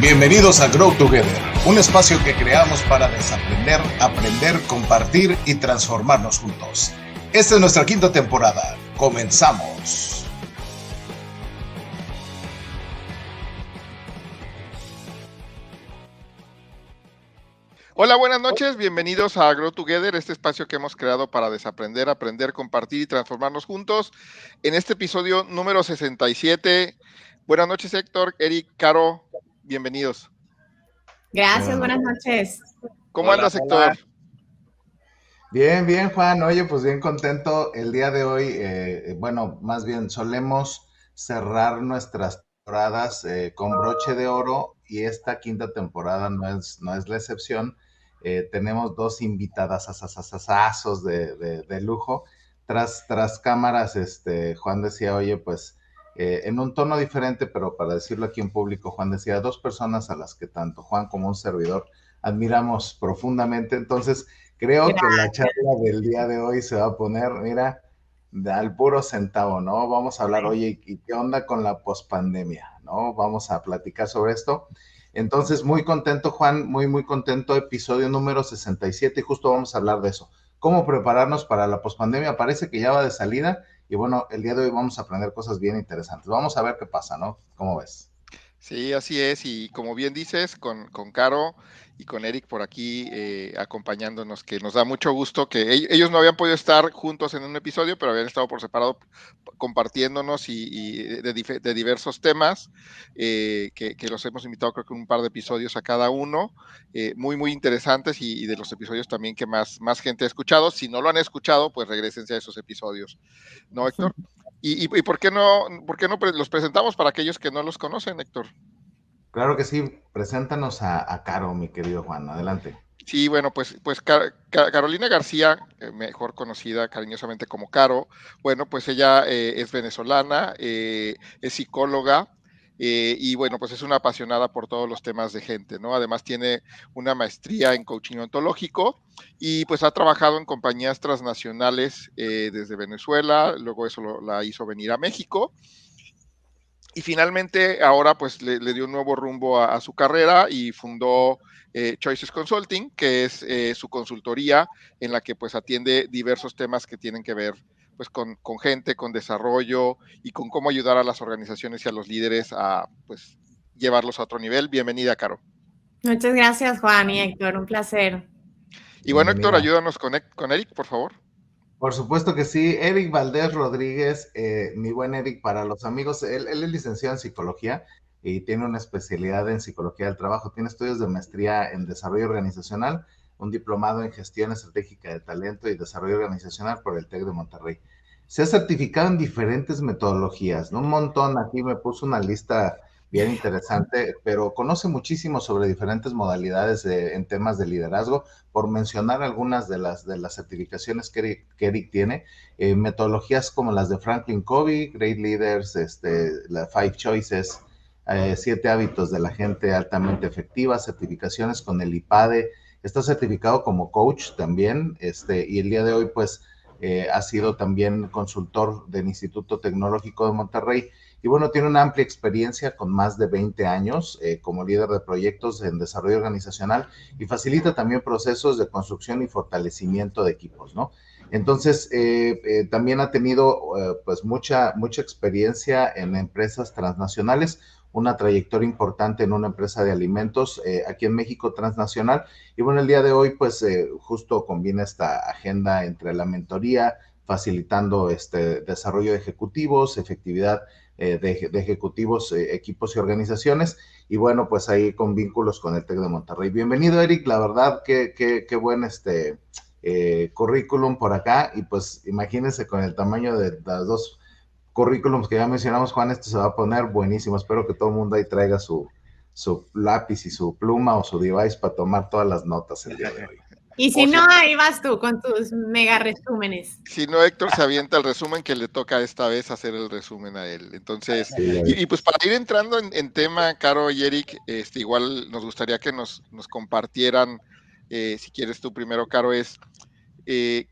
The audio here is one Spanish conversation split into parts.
Bienvenidos a Grow Together, un espacio que creamos para desaprender, aprender, compartir y transformarnos juntos. Esta es nuestra quinta temporada. ¡Comenzamos! Hola, buenas noches, bienvenidos a Grow Together, este espacio que hemos creado para desaprender, aprender, compartir y transformarnos juntos. En este episodio número 67. Buenas noches, Héctor, Eric, Caro, bienvenidos. Gracias, buenas noches. ¿Cómo andas, Héctor? Bien, Juan. Oye, pues bien contento el día de hoy. Más bien solemos cerrar nuestras temporadas con broche de oro y esta quinta temporada no es la excepción. Tenemos dos invitadas asazazazazos de lujo. Tras cámaras, Juan decía, oye, pues en un tono diferente, pero para decirlo aquí en público, Juan decía, dos personas a las que tanto Juan como un servidor admiramos profundamente. Entonces, creo que la charla del día de hoy se va a poner, mira, al puro centavo, ¿no? Vamos a hablar, oye, ¿y qué onda con la pospandemia? ¿No? Vamos a platicar sobre esto. Entonces, muy contento, Juan, muy contento. Episodio número 67 y justo vamos a hablar de eso. ¿Cómo prepararnos para la pospandemia? Parece que ya va de salida y bueno, el día de hoy vamos a aprender cosas bien interesantes. Vamos a ver qué pasa, ¿no? ¿Cómo ves? Sí, así es, y como bien dices, con Caro y con Eric por aquí acompañándonos, que nos da mucho gusto que ellos no habían podido estar juntos en un episodio, pero habían estado por separado compartiéndonos y de diversos temas, que los hemos invitado creo que un par de episodios a cada uno, muy interesantes y de los episodios también que más gente ha escuchado. Si no lo han escuchado, pues regresense a esos episodios, ¿no, Héctor? ¿Y por qué no los presentamos para aquellos que no los conocen, Héctor? Claro que sí, preséntanos a Caro, mi querido Juan, adelante. Sí, bueno, pues Carolina García, mejor conocida cariñosamente como Caro, bueno, pues ella es venezolana, es psicóloga, y bueno, pues es una apasionada por todos los temas de gente, ¿no? Además tiene una maestría en coaching ontológico y pues ha trabajado en compañías transnacionales desde Venezuela, luego eso la hizo venir a México. Y finalmente ahora pues le dio un nuevo rumbo a su carrera y fundó Choices Consulting, que es su consultoría en la que pues atiende diversos temas que tienen que ver pues con gente, con desarrollo y con cómo ayudar a las organizaciones y a los líderes a pues llevarlos a otro nivel. Bienvenida, Caro. Muchas gracias, Juan y Héctor, un placer. Y bueno, Bienvenida. Héctor, ayúdanos con Eric, por favor. Por supuesto que sí. Eric Valdés Rodríguez, mi buen Eric, para los amigos, él es licenciado en psicología y tiene una especialidad en psicología del trabajo. Tiene estudios de maestría en desarrollo organizacional, un diplomado en gestión estratégica de talento y desarrollo organizacional por el TEC de Monterrey. Se ha certificado en diferentes metodologías, ¿no? Un montón. Aquí me puso una lista bien interesante, pero conoce muchísimo sobre diferentes modalidades en temas de liderazgo, por mencionar algunas de las certificaciones que Eric tiene, metodologías como las de Franklin Covey, Great Leaders, la Five Choices, 7 hábitos de la gente altamente efectiva, certificaciones con el IPADE, está certificado como coach también, y el día de hoy pues ha sido también consultor del Instituto Tecnológico de Monterrey. Y bueno, tiene una amplia experiencia con más de 20 años como líder de proyectos en desarrollo organizacional y facilita también procesos de construcción y fortalecimiento de equipos, ¿no? Entonces, también ha tenido pues mucha experiencia en empresas transnacionales, una trayectoria importante en una empresa de alimentos aquí en México transnacional. Y bueno, el día de hoy pues justo combina esta agenda entre la mentoría, facilitando desarrollo de ejecutivos, efectividad de ejecutivos, equipos y organizaciones, y bueno, pues ahí con vínculos con el TEC de Monterrey. Bienvenido, Eric, la verdad, qué buen currículum por acá, y pues imagínense con el tamaño de las dos currículums que ya mencionamos, Juan, esto se va a poner buenísimo. Espero que todo el mundo ahí traiga su lápiz y su pluma o su device para tomar todas las notas el día de hoy. Y si no, ahí vas tú con tus mega resúmenes. Si no, Héctor se avienta el resumen que le toca esta vez hacer el resumen a él. Entonces, y pues para ir entrando en tema, Caro y Eric, igual nos gustaría que nos compartieran, si quieres tú primero, Caro,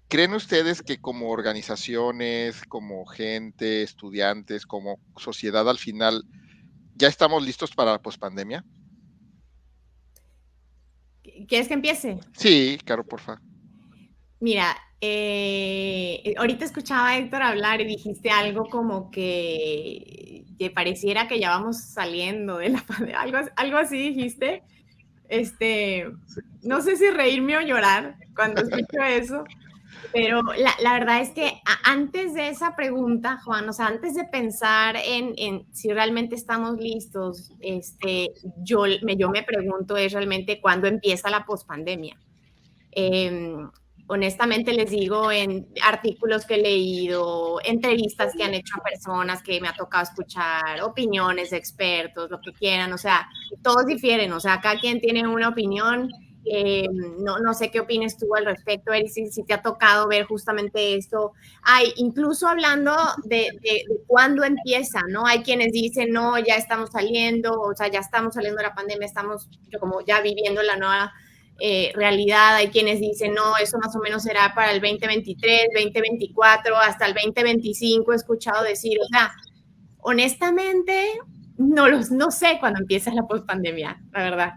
¿creen ustedes que como organizaciones, como gente, estudiantes, como sociedad al final, ya estamos listos para la pospandemia? ¿Quieres que empiece? Sí, Caro, porfa. Mira, ahorita escuchaba a Héctor hablar y dijiste algo como que pareciera que ya vamos saliendo de la pandemia, algo así dijiste. No sé si reírme o llorar cuando escucho eso, pero la verdad es que antes de esa pregunta, Juan, o sea, antes de pensar en si realmente estamos listos, yo me pregunto es realmente cuándo empieza la pospandemia. Honestamente les digo, en artículos que he leído, entrevistas que han hecho a personas que me ha tocado escuchar, opiniones de expertos, lo que quieran, o sea, todos difieren, o sea, cada quien tiene una opinión. No sé qué opines tú al respecto, Eric, si te ha tocado ver justamente esto. Incluso hablando de cuándo empieza, ¿no? Hay quienes dicen, no, ya estamos saliendo, o sea, ya estamos saliendo de la pandemia, estamos como ya viviendo la nueva realidad. Hay quienes dicen, no, eso más o menos será para el 2023, 2024, hasta el 2025 he escuchado decir, o sea, honestamente, no sé cuándo empieza la pospandemia, la verdad.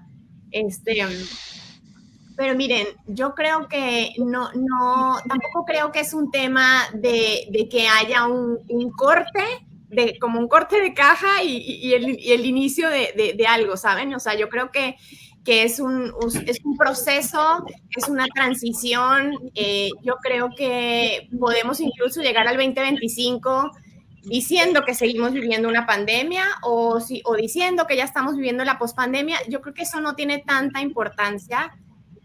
Pero miren, yo creo que tampoco creo que es un tema de que haya un corte, como un corte de caja y el inicio de algo, ¿saben? O sea, yo creo que es un proceso, es una transición. Yo creo que podemos incluso llegar al 2025 diciendo que seguimos viviendo una pandemia o diciendo que ya estamos viviendo la pospandemia. Yo creo que eso no tiene tanta importancia.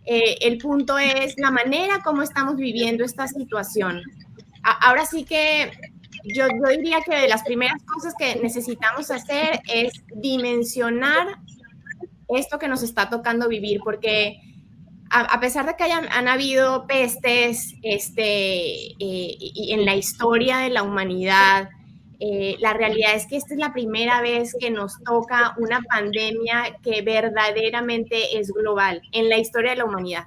El punto es la manera como estamos viviendo esta situación. Ahora sí que yo diría que de las primeras cosas que necesitamos hacer es dimensionar esto que nos está tocando vivir, porque a pesar de que han habido pestes y en la historia de la humanidad, la realidad es que esta es la primera vez que nos toca una pandemia que verdaderamente es global en la historia de la humanidad.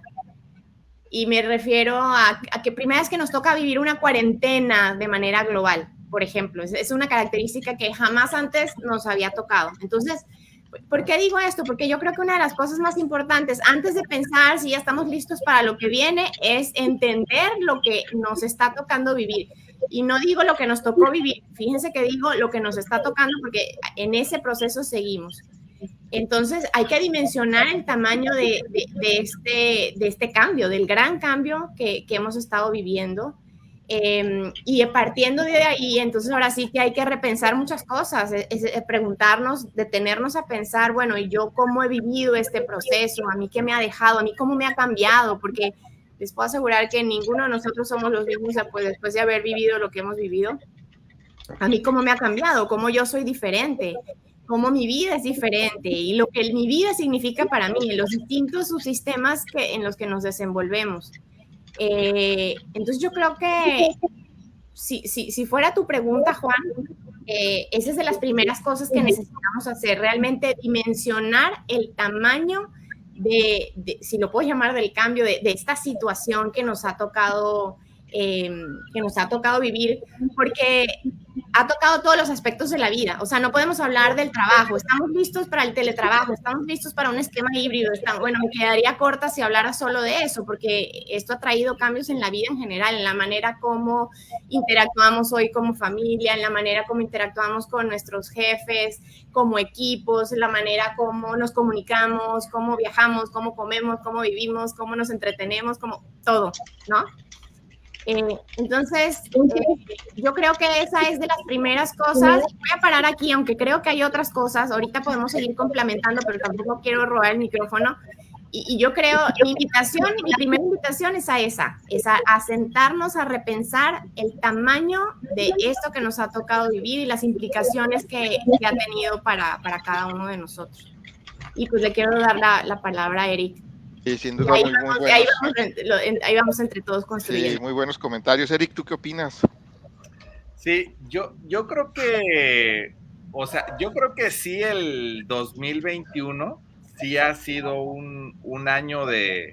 Y me refiero a que primera vez que nos toca vivir una cuarentena de manera global, por ejemplo. Es una característica que jamás antes nos había tocado. Entonces, ¿por qué digo esto? Porque yo creo que una de las cosas más importantes, antes de pensar si ya estamos listos para lo que viene, es entender lo que nos está tocando vivir. Y no digo lo que nos tocó vivir, fíjense que digo lo que nos está tocando, porque en ese proceso seguimos. Entonces hay que dimensionar el tamaño de este cambio, del gran cambio que hemos estado viviendo. Y partiendo de ahí, entonces ahora sí que hay que repensar muchas cosas, preguntarnos, detenernos a pensar, bueno, ¿y yo cómo he vivido este proceso? ¿A mí qué me ha dejado? ¿A mí cómo me ha cambiado? Porque les puedo asegurar que ninguno de nosotros somos los mismos después de haber vivido lo que hemos vivido. ¿A mí cómo me ha cambiado? ¿Cómo yo soy diferente? ¿Cómo mi vida es diferente? Y lo que mi vida significa para mí, los distintos subsistemas en los que nos desenvolvemos. Entonces yo creo que si fuera tu pregunta, Juan, esa es de las primeras cosas que necesitamos hacer, realmente dimensionar el tamaño si lo puedo llamar, del cambio, de esta situación que nos ha tocado vivir, porque ha tocado todos los aspectos de la vida. O sea, no podemos hablar del trabajo. Estamos listos para el teletrabajo, estamos listos para un esquema híbrido. Bueno, me quedaría corta si hablara solo de eso, porque esto ha traído cambios en la vida en general, en la manera como interactuamos hoy como familia, en la manera como interactuamos con nuestros jefes, como equipos, en la manera como nos comunicamos, cómo viajamos, cómo comemos, cómo vivimos, cómo nos entretenemos, como todo, ¿no? Entonces, yo creo que esa es de las primeras cosas. Voy a parar aquí, aunque creo que hay otras cosas. Ahorita podemos seguir complementando, pero tampoco quiero robar el micrófono. Y yo creo, mi primera invitación es a sentarnos a repensar el tamaño de esto que nos ha tocado vivir y las implicaciones que ha tenido para cada uno de nosotros. Y pues le quiero dar la palabra a Eric. Sí, sin duda, muy buenos. Ahí vamos entre todos construyendo. Sí, muy buenos comentarios. Eric, ¿tú qué opinas? Sí, yo creo que, yo creo que sí, el 2021 sí ha sido un año de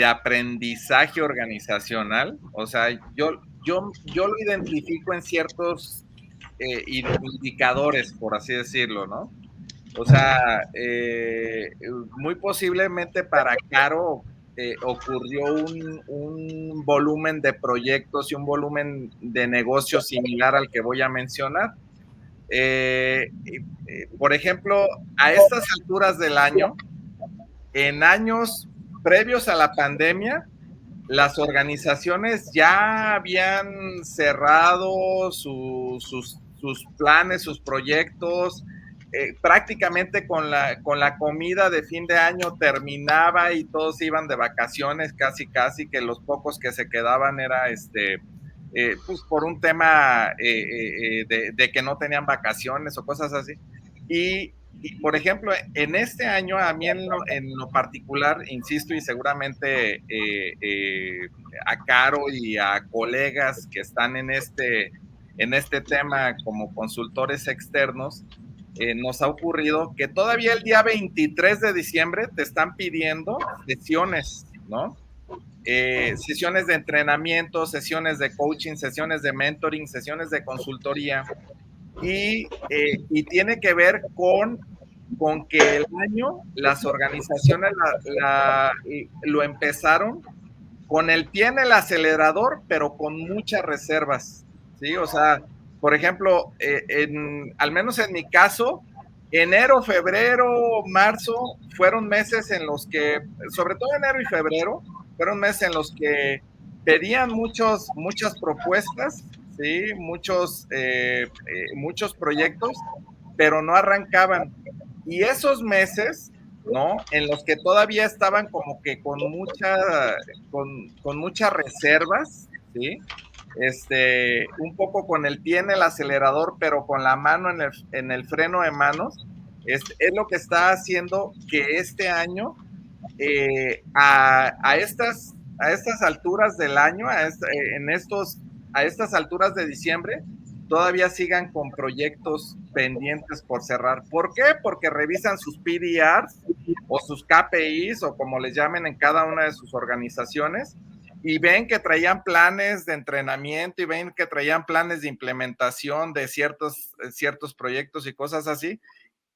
aprendizaje organizacional. O sea, yo lo identifico en ciertos indicadores, por así decirlo, ¿no? O sea, muy posiblemente para Caro ocurrió un volumen de proyectos y un volumen de negocios similar al que voy a mencionar. Por ejemplo, a estas alturas del año, en años previos a la pandemia, las organizaciones ya habían cerrado sus planes, sus proyectos, prácticamente con la comida de fin de año terminaba y todos iban de vacaciones, casi que los pocos que se quedaban era pues por un tema de que no tenían vacaciones o cosas así. Y, por ejemplo, en este año, a mí en lo particular, insisto, y seguramente a Caro y a colegas que están en este tema como consultores externos, nos ha ocurrido que todavía el día 23 de diciembre te están pidiendo sesiones, ¿no? Sesiones de entrenamiento, sesiones de coaching, sesiones de mentoring, sesiones de consultoría. Y tiene que ver con que el año las organizaciones lo empezaron con el pie en el acelerador, pero con muchas reservas, ¿sí? O sea, por ejemplo, al menos en mi caso, enero, febrero, marzo fueron meses en los que, sobre todo enero y febrero, fueron meses en los que pedían muchas propuestas, ¿sí? Muchos proyectos, pero no arrancaban. Y esos meses, ¿no? En los que todavía estaban como que con muchas reservas, ¿sí? Un poco con el pie en el acelerador, pero con la mano en el freno de manos, es lo que está haciendo que este año, a estas alturas del año, a estas alturas de diciembre, todavía sigan con proyectos pendientes por cerrar. ¿Por qué? Porque revisan sus PDRs o sus KPIs o como les llamen en cada una de sus organizaciones y ven que traían planes de entrenamiento y ven que traían planes de implementación de ciertos proyectos y cosas así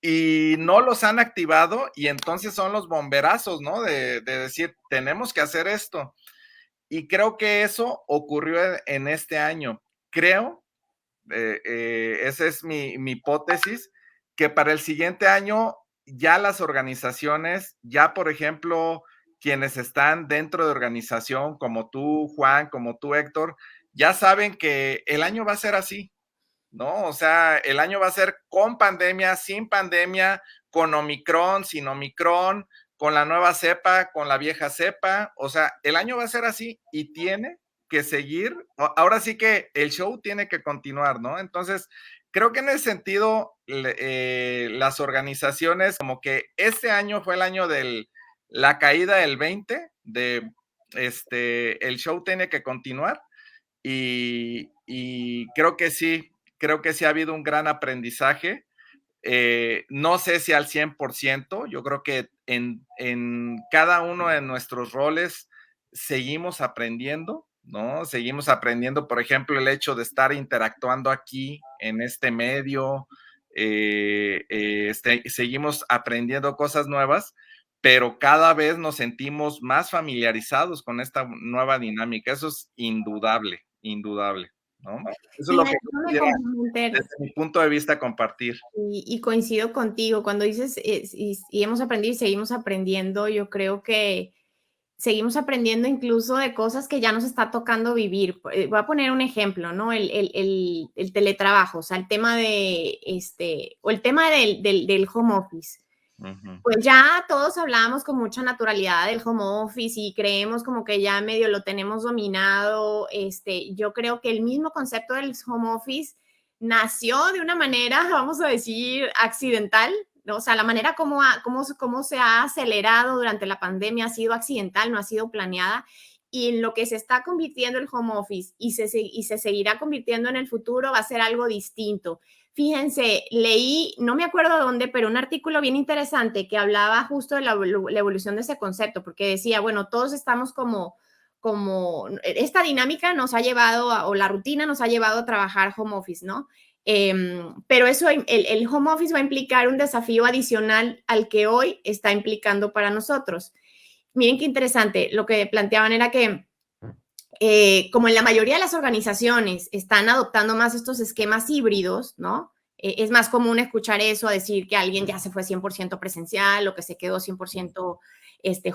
y no los han activado y entonces son los bomberazos, ¿no? De decir, tenemos que hacer esto. Y creo que eso ocurrió en este año. Creo, esa es mi hipótesis, que para el siguiente año ya las organizaciones, ya por ejemplo, quienes están dentro de organización, como tú, Juan, como tú, Héctor, ya saben que el año va a ser así, ¿no? O sea, el año va a ser con pandemia, sin pandemia, con Omicron, sin Omicron, con la nueva cepa, con la vieja cepa. O sea, el año va a ser así y tiene que seguir. Ahora sí que el show tiene que continuar, ¿no? Entonces, creo que en ese sentido, las organizaciones, como que este año fue el año de la caída del 20, el show tiene que continuar y creo que sí ha habido un gran aprendizaje. No sé si al 100%, yo creo que en cada uno de nuestros roles seguimos aprendiendo, ¿no? Seguimos aprendiendo, por ejemplo, el hecho de estar interactuando aquí en este medio, seguimos aprendiendo cosas nuevas, pero cada vez nos sentimos más familiarizados con esta nueva dinámica. Eso es indudable, ¿no? Eso es lo que quisiera, desde mi punto de vista, compartir. Y coincido contigo, cuando dices y hemos aprendido y seguimos aprendiendo, yo creo que seguimos aprendiendo incluso de cosas que ya nos está tocando vivir. Voy a poner un ejemplo, ¿no? El teletrabajo, o sea, el tema de o el tema del home office. Uh-huh. Pues ya todos hablábamos con mucha naturalidad del home office y creemos como que ya medio lo tenemos dominado. Yo creo que el mismo concepto del home office nació de una manera, vamos a decir, accidental, ¿no? O sea, la manera como se ha acelerado durante la pandemia ha sido accidental, no ha sido planeada. Y en lo que se está convirtiendo el home office y se seguirá convirtiendo en el futuro va a ser algo distinto. Fíjense, leí, no me acuerdo dónde, pero un artículo bien interesante que hablaba justo de la evolución de ese concepto, porque decía, bueno, todos estamos como esta dinámica nos ha llevado, o la rutina nos ha llevado a trabajar home office, ¿no? Pero eso, el home office va a implicar un desafío adicional al que hoy está implicando para nosotros. Miren qué interesante, lo que planteaban era que como en la mayoría de las organizaciones están adoptando más estos esquemas híbridos, ¿no? Es más común escuchar eso, a decir que alguien ya se fue 100% presencial o que se quedó 100%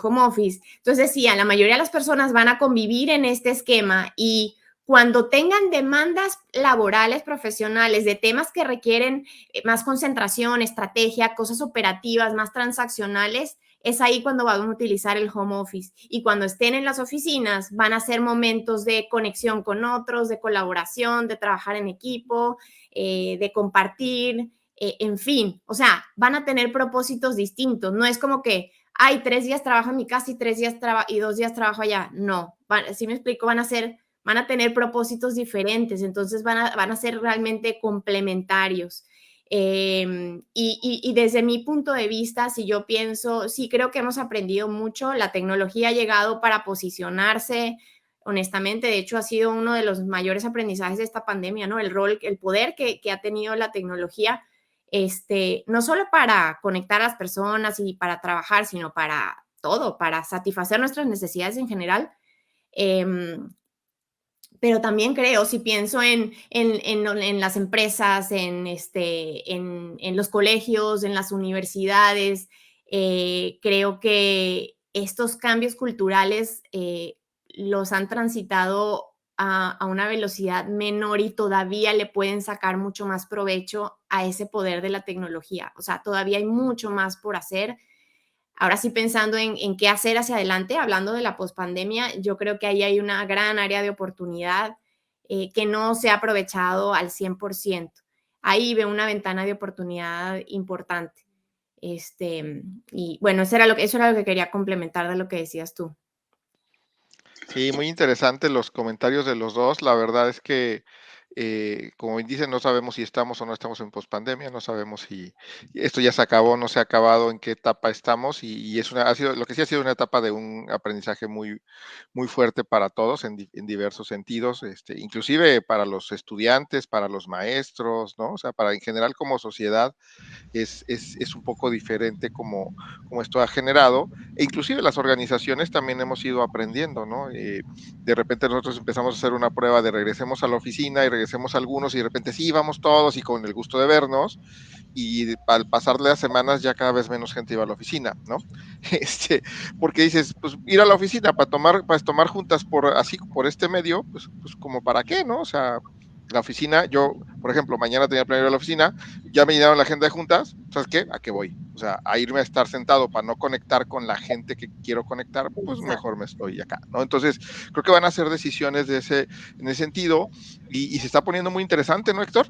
home office. Entonces decía, la mayoría de las personas van a convivir en este esquema y cuando tengan demandas laborales, profesionales, de temas que requieren más concentración, estrategia, cosas operativas, más transaccionales, es ahí cuando van a utilizar el home office. Y cuando estén en las oficinas, van a ser momentos de conexión con otros, de colaboración, de trabajar en equipo, de compartir, en fin. O sea, van a tener propósitos distintos. No es como que, hay 3 días trabajo en mi casa y 3 días y 2 días trabajo allá. No, si me explico, van a tener propósitos diferentes, entonces van a ser realmente complementarios. Y desde mi punto de vista, si yo pienso, sí creo que hemos aprendido mucho, la tecnología ha llegado para posicionarse, honestamente, de hecho ha sido uno de los mayores aprendizajes de esta pandemia, ¿no? El rol, el poder que ha tenido la tecnología, no solo para conectar a las personas y para trabajar, sino para todo, para satisfacer nuestras necesidades en general. Pero también creo, si pienso en las empresas, en los colegios, en las universidades, creo que estos cambios culturales los han transitado a una velocidad menor y todavía le pueden sacar mucho más provecho a ese poder de la tecnología. O sea, todavía hay mucho más por hacer. Ahora sí, pensando en qué hacer hacia adelante, hablando de la pospandemia, yo creo que ahí hay una gran área de oportunidad que no se ha aprovechado al 100%. Ahí veo una ventana de oportunidad importante. Y bueno, eso era lo que quería complementar de lo que decías tú. Sí, muy interesante los comentarios de los dos. La verdad es que, como bien dicen, no sabemos si estamos o no estamos en pospandemia, no sabemos si esto ya se acabó o no se ha acabado, en qué etapa estamos, y ha sido, lo que sí ha sido una etapa de un aprendizaje muy, muy fuerte para todos en diversos sentidos, inclusive para los estudiantes, para los maestros, ¿no? O sea, para en general como sociedad es un poco diferente como esto ha generado, e inclusive las organizaciones también hemos ido aprendiendo, ¿no? De repente nosotros empezamos a hacer una prueba de regresemos a la oficina y regresemos a algunos y de repente sí, vamos todos y con el gusto de vernos, y al pasar las semanas ya cada vez menos gente iba a la oficina, ¿no? Porque dices, pues ir a la oficina para tomar juntas por este medio, pues como para qué, ¿no? O sea, la oficina, yo, por ejemplo, mañana tenía planeado ir a la oficina, ya me llenaron la agenda de juntas, ¿sabes qué? ¿A qué voy? O sea, a irme a estar sentado para no conectar con la gente que quiero conectar, pues mejor me estoy acá, ¿no? Entonces, creo que van a ser decisiones en ese sentido, y se está poniendo muy interesante, ¿no, Héctor?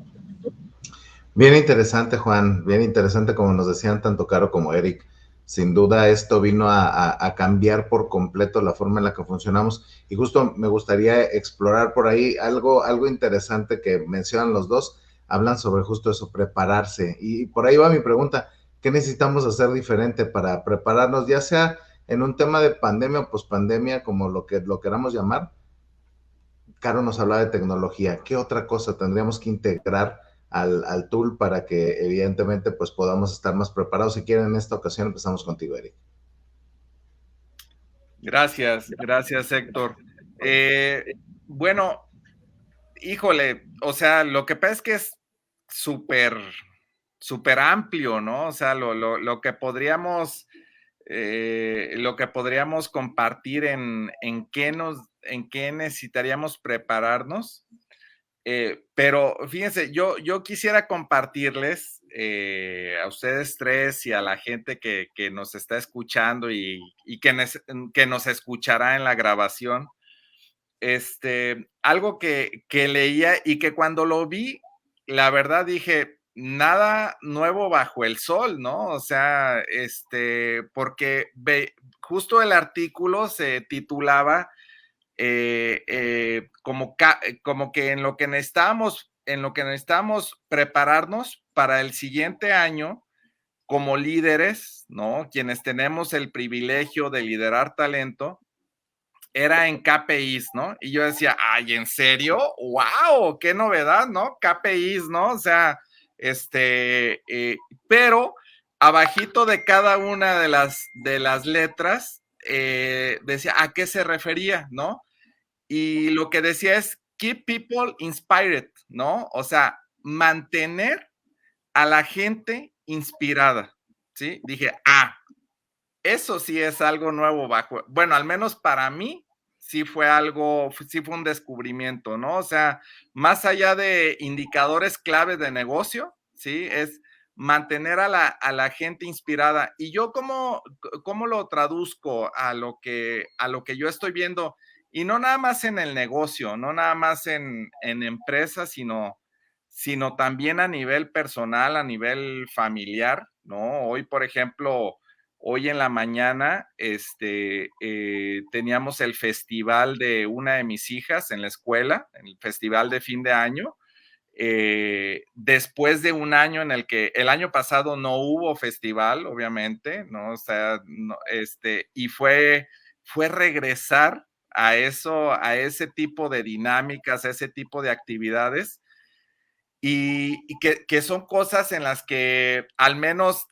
Bien interesante, Juan, bien interesante, como nos decían tanto Caro como Eric. Sin duda esto vino a cambiar por completo la forma en la que funcionamos, y justo me gustaría explorar por ahí algo interesante que mencionan los dos. Hablan sobre justo eso, prepararse, y por ahí va mi pregunta: ¿qué necesitamos hacer diferente para prepararnos, ya sea en un tema de pandemia o pospandemia, como lo queramos llamar? Caro nos hablaba de tecnología. ¿Qué otra cosa tendríamos que integrar al tool para que evidentemente pues podamos estar más preparados? Si quieren, en esta ocasión empezamos contigo, Eric. Gracias, Héctor. Bueno, híjole, o sea, lo que pasa es que es súper amplio, ¿no? O sea, lo que podríamos compartir en qué necesitaríamos prepararnos. Pero fíjense, yo quisiera compartirles a ustedes tres y a la gente que nos está escuchando y que nos escuchará en la grabación, algo que leía y que cuando lo vi, la verdad dije, nada nuevo bajo el sol, ¿no? O sea, porque justo el artículo se titulaba como que en lo que necesitamos prepararnos para el siguiente año como líderes, ¿no? Quienes tenemos el privilegio de liderar talento, era en KPIs, ¿no? Y yo decía, ay, ¿en serio? ¡Wow! ¡Qué novedad!, ¿no? KPIs, ¿no? O sea, pero abajito de cada una de las letras decía a qué se refería, ¿no? Y lo que decía es keep people inspired, ¿no? O sea, mantener a la gente inspirada, ¿sí? Dije, eso sí es algo nuevo bueno, al menos para mí sí fue un descubrimiento, ¿no? O sea, más allá de indicadores clave de negocio, ¿sí? Es mantener a la gente inspirada. Y yo cómo lo traduzco a lo que yo estoy viendo, y no nada más en el negocio, no nada más en empresas, sino también a nivel personal, a nivel familiar, ¿no? Hoy, por ejemplo, hoy en la mañana teníamos el festival de una de mis hijas en la escuela, el festival de fin de año, después de un año en el que el año pasado no hubo festival, obviamente, ¿no? O sea, no, y fue regresar a eso, a ese tipo de dinámicas, a ese tipo de actividades, y que son cosas en las que al menos,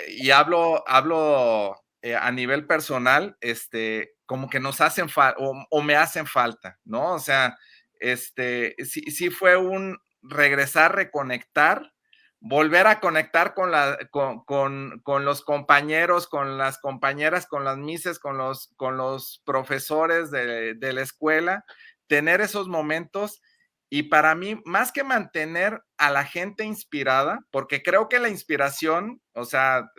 y hablo a nivel personal, como que nos hacen falta o me hacen falta, ¿no? O sea, sí fue un regresar, reconectar, volver a conectar con los compañeros, con las compañeras, con las mises, con los profesores de la escuela, tener esos momentos. Y para mí, más que mantener a la gente inspirada, porque creo que la inspiración, o sea,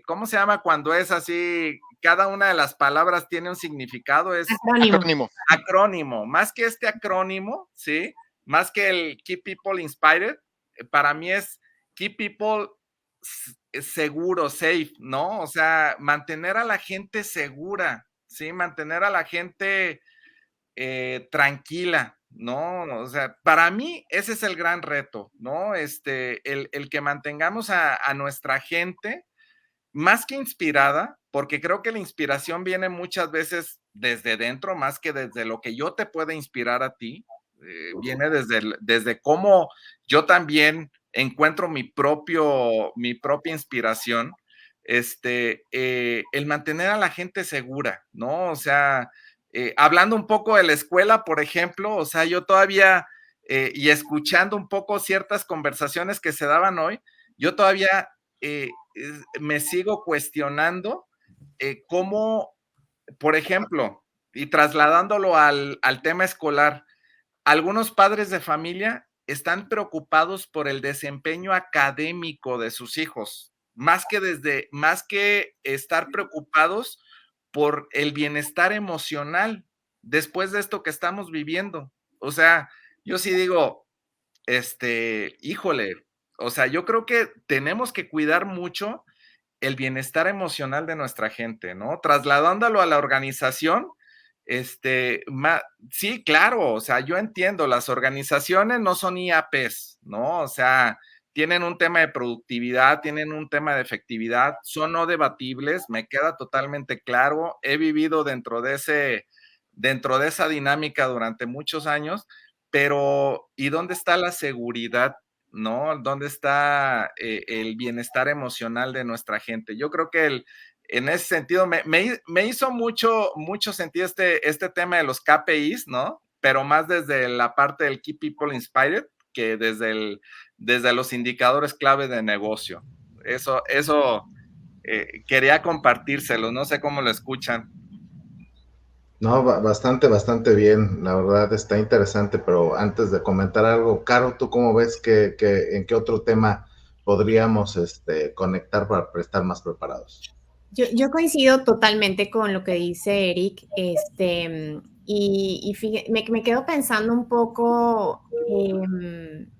¿cómo se llama cuando es así? Cada una de las palabras tiene un significado, es acrónimo. Más que este acrónimo, ¿sí? Más que el Keep People Inspired, para mí es Keep People seguro, safe, ¿no? O sea, mantener a la gente segura, ¿sí? Mantener a la gente tranquila, ¿no? O sea, para mí ese es el gran reto, ¿no? El que mantengamos a nuestra gente más que inspirada, porque creo que la inspiración viene muchas veces desde dentro, más que desde lo que yo te pueda inspirar a ti, viene desde cómo yo también encuentro mi propia inspiración, el mantener a la gente segura, ¿no? O sea, hablando un poco de la escuela, por ejemplo, o sea, yo todavía, y escuchando un poco ciertas conversaciones que se daban hoy, yo todavía me sigo cuestionando cómo, por ejemplo, y trasladándolo al tema escolar, algunos padres de familia están preocupados por el desempeño académico de sus hijos, más que estar preocupados por el bienestar emocional después de esto que estamos viviendo. O sea, yo sí digo, híjole, o sea, yo creo que tenemos que cuidar mucho el bienestar emocional de nuestra gente, ¿no? Trasladándolo a la organización, sí, claro, o sea, yo entiendo, las organizaciones no son IAPs, ¿no? O sea, tienen un tema de productividad, tienen un tema de efectividad, son no debatibles, me queda totalmente claro, he vivido dentro de esa dinámica durante muchos años, pero ¿y dónde está la seguridad, no? ¿Dónde está el bienestar emocional de nuestra gente? Yo creo que en ese sentido me hizo mucho sentido este tema de los KPIs, ¿no? Pero más desde la parte del Keep People Inspired que desde los indicadores clave de negocio. Eso quería compartírselo, no sé cómo lo escuchan. No, bastante bien, la verdad está interesante, pero antes de comentar algo, Caro, ¿tú cómo ves en qué otro tema podríamos conectar para estar más preparados? Yo coincido totalmente con lo que dice Eric, y me quedo pensando un poco en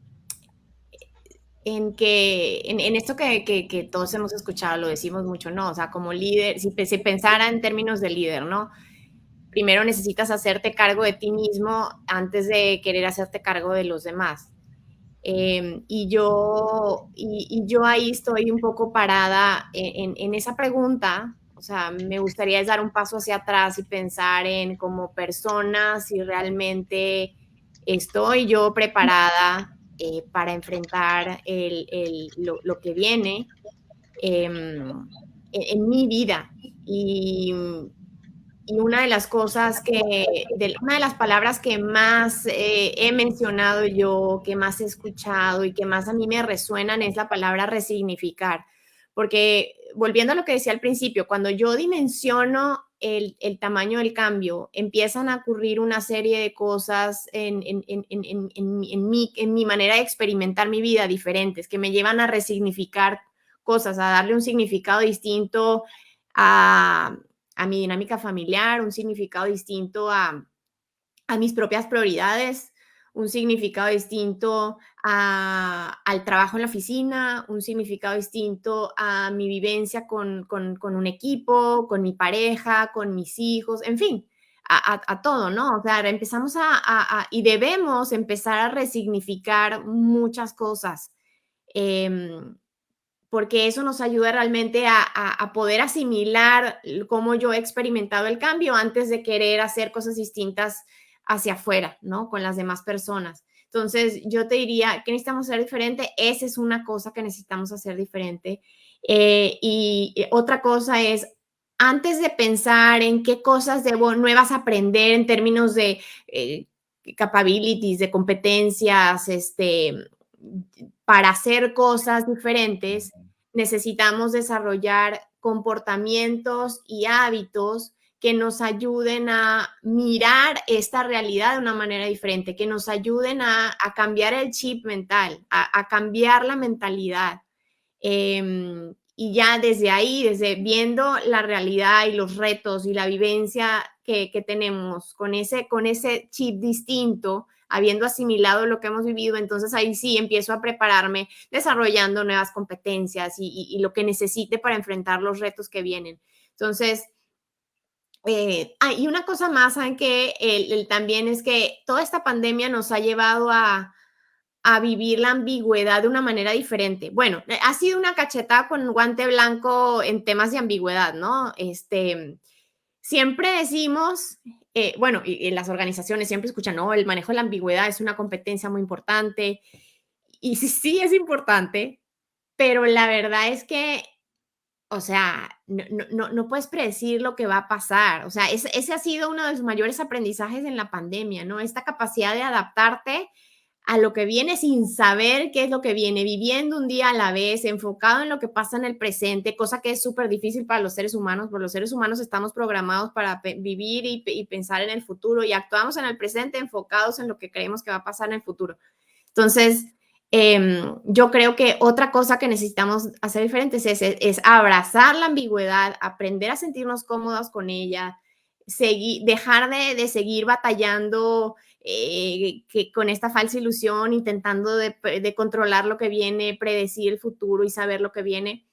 esto que todos hemos escuchado, lo decimos mucho, ¿no? O sea, como líder, si pensara en términos de líder, ¿no? Primero necesitas hacerte cargo de ti mismo antes de querer hacerte cargo de los demás. Y yo ahí estoy un poco parada en esa pregunta, o sea, me gustaría es dar un paso hacia atrás y pensar en como persona, si realmente estoy yo preparada para enfrentar lo que viene en mi vida. Y una de las cosas una de las palabras que más he mencionado yo, que más he escuchado y que más a mí me resuenan es la palabra resignificar. Porque volviendo a lo que decía al principio, cuando yo dimensiono el tamaño del cambio, empiezan a ocurrir una serie de cosas en mi manera de experimentar mi vida diferentes, que me llevan a resignificar cosas, a darle un significado distinto a mi dinámica familiar, un significado distinto a mis propias prioridades, un significado distinto al trabajo en la oficina, un significado distinto a mi vivencia con un equipo, con mi pareja, con mis hijos, en fin, a todo, ¿no? O sea, empezamos y debemos empezar a resignificar muchas cosas. Porque eso nos ayuda realmente a poder asimilar cómo yo he experimentado el cambio antes de querer hacer cosas distintas hacia afuera, ¿no? Con las demás personas. Entonces, yo te diría que necesitamos hacer diferente. Esa es una cosa que necesitamos hacer diferente. Y otra cosa es, antes de pensar en qué cosas debo nuevas aprender en términos de capabilities, de competencias, para hacer cosas diferentes, necesitamos desarrollar comportamientos y hábitos que nos ayuden a mirar esta realidad de una manera diferente, que nos ayuden a cambiar el chip mental, a cambiar la mentalidad. Y ya desde ahí, desde viendo la realidad y los retos y la vivencia que tenemos con ese chip distinto, habiendo asimilado lo que hemos vivido, entonces ahí sí empiezo a prepararme desarrollando nuevas competencias y lo que necesite para enfrentar los retos que vienen. Entonces, y una cosa más, ¿saben qué? También es que toda esta pandemia nos ha llevado a vivir la ambigüedad de una manera diferente. Bueno, ha sido una cachetada con guante blanco en temas de ambigüedad, ¿no? Siempre decimos, bueno, y las organizaciones siempre escuchan, no, el manejo de la ambigüedad es una competencia muy importante. Y sí es importante, pero la verdad es que, o sea, no puedes predecir lo que va a pasar. O sea, ese ha sido uno de los mayores aprendizajes en la pandemia, ¿no? Esta capacidad de adaptarte a lo que viene sin saber qué es lo que viene, viviendo un día a la vez, enfocado en lo que pasa en el presente, cosa que es súper difícil para los seres humanos, porque los seres humanos estamos programados para vivir y pensar en el futuro y actuamos en el presente enfocados en lo que creemos que va a pasar en el futuro. Entonces, yo creo que otra cosa que necesitamos hacer diferentes es abrazar la ambigüedad, aprender a sentirnos cómodos con ella, dejar de seguir batallando que con esta falsa ilusión, intentando de controlar lo que viene, predecir el futuro y saber lo que viene.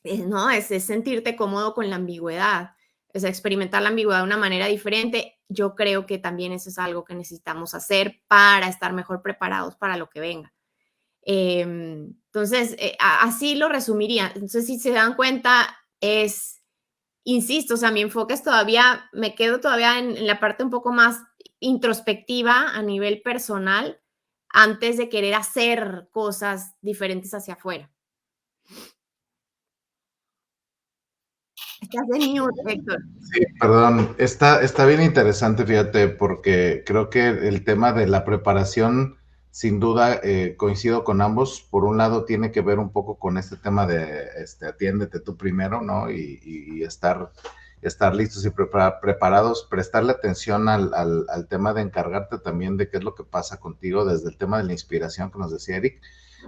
No, es sentirte cómodo con la ambigüedad, es experimentar la ambigüedad de una manera diferente. Yo creo que también eso es algo que necesitamos hacer para estar mejor preparados para lo que venga. Entonces, así lo resumiría. Entonces, si se dan cuenta, insisto, o sea, mi enfoque es todavía, me quedo todavía en la parte un poco más introspectiva a nivel personal antes de querer hacer cosas diferentes hacia afuera. Estás de mute, Héctor. Sí, perdón, está bien interesante, fíjate, porque creo que el tema de la preparación, sin duda, coincido con ambos. Por un lado, tiene que ver un poco con este tema de atiéndete tú primero, ¿no? Y estar listos y preparados, prestarle atención al tema de encargarte también de qué es lo que pasa contigo desde el tema de la inspiración que nos decía Eric.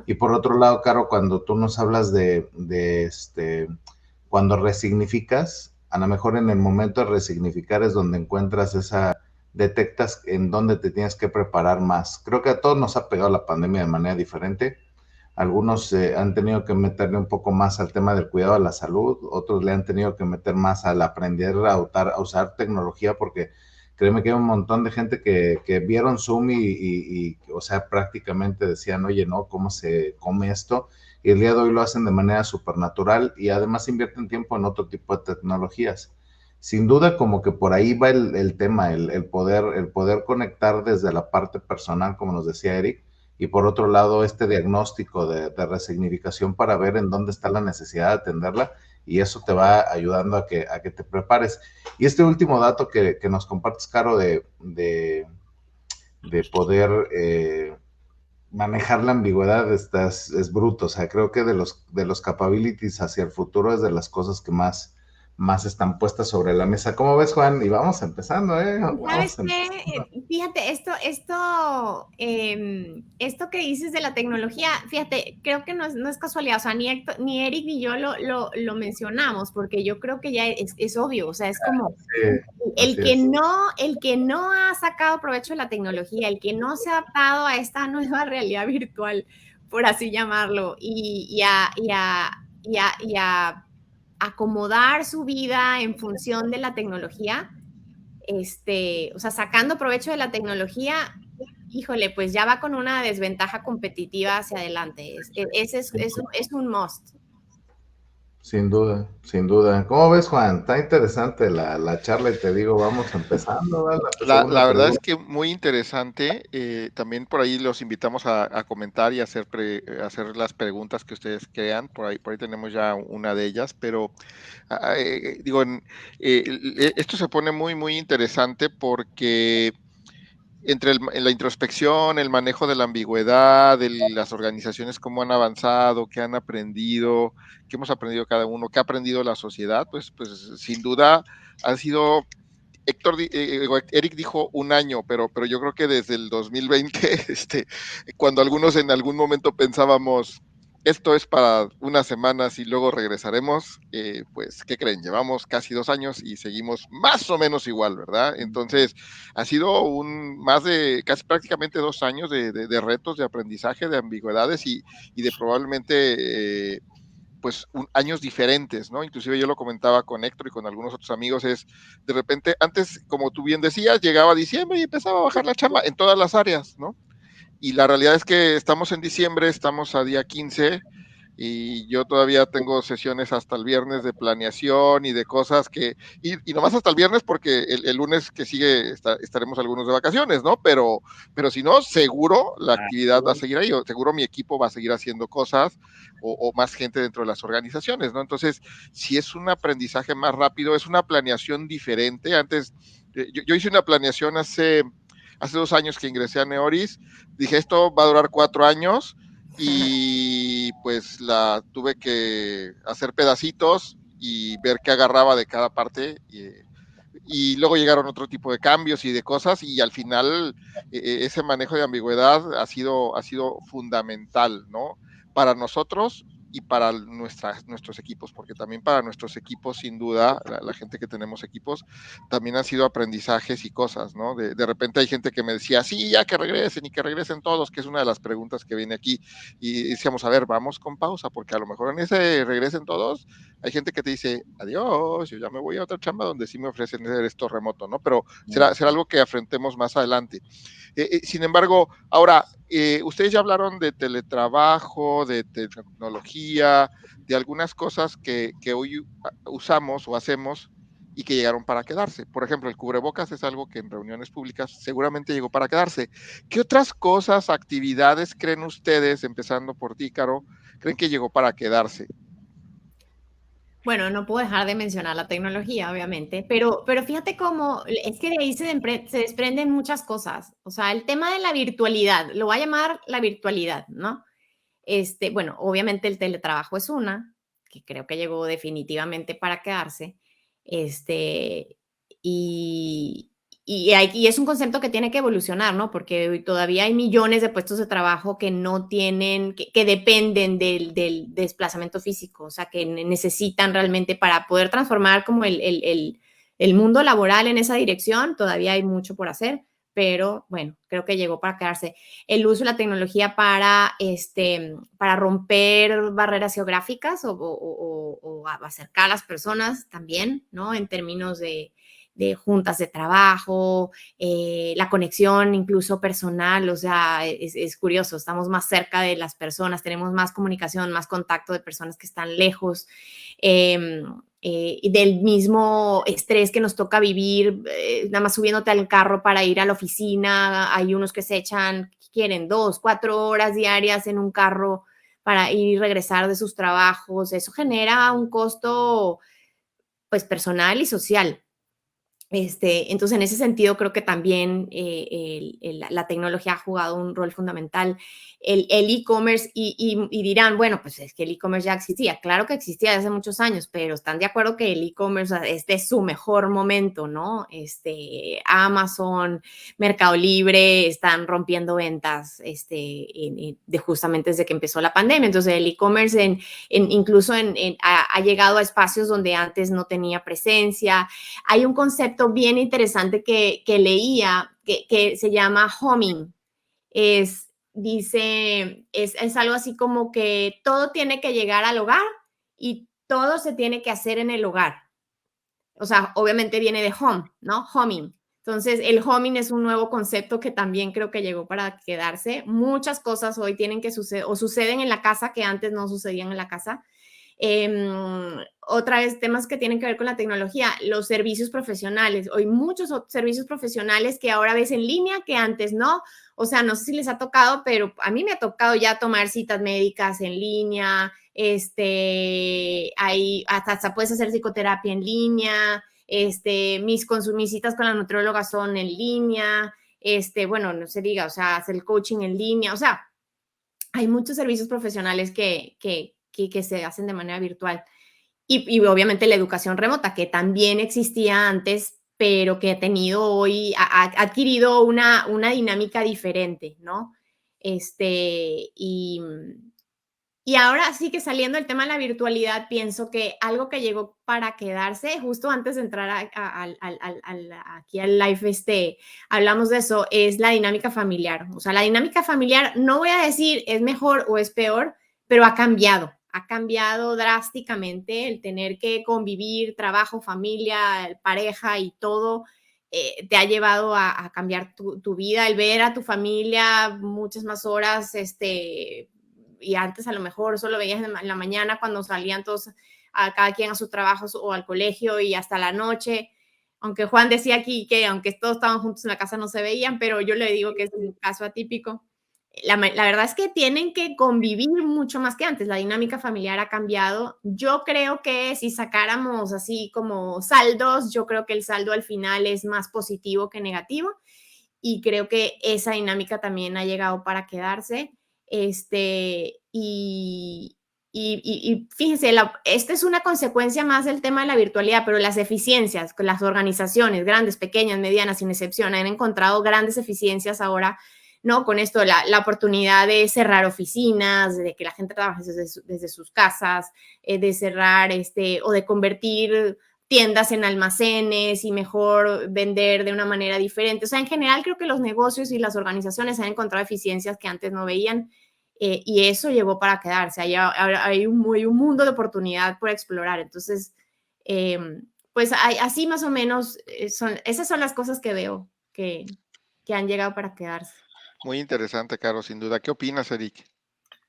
Y por otro lado, Caro, cuando tú nos hablas cuando resignificas, a lo mejor en el momento de resignificar es donde encuentras detectas en dónde te tienes que preparar más. Creo que a todos nos ha pegado la pandemia de manera diferente. Algunos han tenido que meterle un poco más al tema del cuidado de la salud, otros le han tenido que meter más al aprender a usar tecnología, porque créeme que hay un montón de gente que vieron Zoom o sea, prácticamente decían, oye, no, ¿cómo se come esto? Y el día de hoy lo hacen de manera supernatural y además invierten tiempo en otro tipo de tecnologías. Sin duda, como que por ahí va el tema, el poder conectar desde la parte personal, como nos decía Eric, y por otro lado, este diagnóstico de resignificación para ver en dónde está la necesidad de atenderla, y eso te va ayudando a que te prepares. Y este último dato que nos compartes, Caro, de poder manejar la ambigüedad es bruto. O sea, creo que de los capabilities hacia el futuro es de las cosas que más están puestas sobre la mesa. ¿Cómo ves, Juan? Y vamos empezando, ¿eh? ¿Sabes Vamos empezando. qué? Fíjate, esto que dices de la tecnología, fíjate, creo que no es casualidad, o sea, ni Eric ni yo lo mencionamos, porque yo creo que ya es obvio, o sea, es como Sí, así es. el que no ha sacado provecho de la tecnología, el que no se ha adaptado a esta nueva realidad virtual, por así llamarlo, y a acomodar su vida en función de la tecnología, o sea, sacando provecho de la tecnología, híjole, pues ya va con una desventaja competitiva hacia adelante. Es un must. Sin duda, sin duda. ¿Cómo ves, Juan? Está interesante la charla y te digo, vamos empezando, ¿vale? La segunda La verdad es pregunta. que muy interesante. También por ahí los invitamos a comentar y hacer las preguntas que ustedes crean. Por ahí tenemos ya una de ellas, pero digo, esto se pone muy, muy interesante porque entre la introspección, el manejo de la ambigüedad, de las organizaciones, cómo han avanzado, qué han aprendido, qué hemos aprendido cada uno, qué ha aprendido la sociedad, pues sin duda ha sido Eric dijo un año, pero yo creo que desde el 2020, cuando algunos en algún momento pensábamos, esto es para unas semanas y luego regresaremos, pues, ¿qué creen? Llevamos casi 2 años y seguimos más o menos igual, ¿verdad? Entonces, ha sido más de casi prácticamente 2 años de retos, de aprendizaje, de ambigüedades y de probablemente pues años diferentes, ¿no? Inclusive yo lo comentaba con Héctor y con algunos otros amigos, es de repente, antes, como tú bien decías, llegaba diciembre y empezaba a bajar la chamba en todas las áreas, ¿no? Y la realidad es que estamos en diciembre, estamos a día 15 y yo todavía tengo sesiones hasta el viernes de planeación y de cosas y nomás hasta el viernes porque el lunes que sigue estaremos algunos de vacaciones, ¿no? Pero si no, seguro la actividad va a seguir ahí, o seguro mi equipo va a seguir haciendo cosas o más gente dentro de las organizaciones, ¿no? Entonces, si es un aprendizaje más rápido, es una planeación diferente. Antes, yo hice una planeación hace 2 años que ingresé a Neoris, dije, esto va a durar 4 años y pues la tuve que hacer pedacitos y ver qué agarraba de cada parte y luego llegaron otro tipo de cambios y de cosas y al final ese manejo de ambigüedad ha sido fundamental, ¿no? Para nosotros y para nuestros equipos, porque también para nuestros equipos, sin duda, la gente que tenemos equipos, también han sido aprendizajes y cosas, ¿no? De repente hay gente que me decía, sí, ya que regresen y que regresen todos, que es una de las preguntas que viene aquí, y decíamos, a ver, vamos con pausa, porque a lo mejor en ese regresen todos, hay gente que te dice, adiós, yo ya me voy a otra chamba donde sí me ofrecen esto remoto, ¿no? Pero será algo que afrontemos más adelante. Sin embargo, ahora, ustedes ya hablaron de teletrabajo, de tecnología, de algunas cosas que hoy usamos o hacemos y que llegaron para quedarse. Por ejemplo, el cubrebocas es algo que en reuniones públicas seguramente llegó para quedarse. ¿Qué otras cosas, actividades creen ustedes, empezando por ti, Caro, creen que llegó para quedarse? Bueno, no puedo dejar de mencionar la tecnología, obviamente, pero fíjate cómo es que de ahí se desprenden muchas cosas. O sea, el tema de la virtualidad, lo voy a llamar la virtualidad, ¿no? Bueno, obviamente el teletrabajo es una, que creo que llegó definitivamente para quedarse. Y, y es un concepto que tiene que evolucionar, ¿no? Porque hoy todavía hay millones de puestos de trabajo que no tienen, que dependen del desplazamiento físico, o sea, que necesitan realmente para poder transformar como el mundo laboral en esa dirección, todavía hay mucho por hacer, pero bueno, creo que llegó para quedarse. El uso de la tecnología para romper barreras geográficas o acercar a las personas también, ¿no? En términos de de juntas de trabajo, la conexión incluso personal, o sea, es curioso, estamos más cerca de las personas, tenemos más comunicación, más contacto de personas que están lejos, y del mismo estrés que nos toca vivir, nada más subiéndote al carro para ir a la oficina, hay unos que se echan, quieren 2, 4 horas diarias en un carro para ir y regresar de sus trabajos, eso genera un costo pues personal y social. Entonces, en ese sentido, creo que también la tecnología ha jugado un rol fundamental. El e-commerce, y dirán, bueno, pues es que el e-commerce ya existía. Claro que existía desde hace muchos años, pero están de acuerdo que el e-commerce es su mejor momento, ¿no? Amazon, Mercado Libre están rompiendo ventas justamente desde que empezó la pandemia. Entonces, el e-commerce incluso ha llegado a espacios donde antes no tenía presencia. Hay un concepto bien interesante que leía que se llama homing. Dice, es algo así como que todo tiene que llegar al hogar y todo se tiene que hacer en el hogar. O sea, obviamente viene de home, ¿no? Homing. Entonces, el homing es un nuevo concepto que también creo que llegó para quedarse. Muchas cosas hoy tienen que suceder o suceden en la casa que antes no sucedían en la casa. Otra vez, temas que tienen que ver con la tecnología, los servicios profesionales. Hoy muchos servicios profesionales que ahora ves en línea que antes no. O sea, no sé si les ha tocado, pero a mí me ha tocado ya tomar citas médicas en línea. Ahí hasta puedes hacer psicoterapia en línea. Mis citas con la nutrióloga son en línea. Bueno, no se diga, o sea, hacer el coaching en línea. O sea, hay muchos servicios profesionales que se hacen de manera virtual. Y obviamente la educación remota, que también existía antes, pero que ha tenido hoy, ha adquirido una dinámica diferente, ¿no? Y ahora sí que saliendo del tema de la virtualidad, pienso que algo que llegó para quedarse, justo antes de entrar aquí al live, hablamos de eso, es la dinámica familiar. O sea, la dinámica familiar, no voy a decir es mejor o es peor, pero ha cambiado drásticamente el tener que convivir, trabajo, familia, pareja y todo. Te ha llevado a cambiar tu vida, el ver a tu familia muchas más horas, y antes a lo mejor solo veías en la mañana cuando salían todos, a cada quien a sus trabajos o al colegio y hasta la noche. Aunque Juan decía aquí que aunque todos estaban juntos en la casa no se veían, pero yo le digo que es un caso atípico. La verdad es que tienen que convivir mucho más que antes. La dinámica familiar ha cambiado. Yo creo que si sacáramos así como saldos, yo creo que el saldo al final es más positivo que negativo. Y creo que esa dinámica también ha llegado para quedarse. Y fíjense, esta es una consecuencia más del tema de la virtualidad, pero las eficiencias, las organizaciones, grandes, pequeñas, medianas, sin excepción, han encontrado grandes eficiencias ahora, ¿no? Con esto, la oportunidad de cerrar oficinas, de que la gente trabaje desde sus casas, de cerrar o de convertir tiendas en almacenes y mejor vender de una manera diferente. O sea, en general creo que los negocios y las organizaciones han encontrado eficiencias que antes no veían, y eso llegó para quedarse. Hay un mundo de oportunidad por explorar. Entonces, pues así más o menos, esas son las cosas que veo que han llegado para quedarse. Muy interesante, Caro, sin duda. ¿Qué opinas, Eric?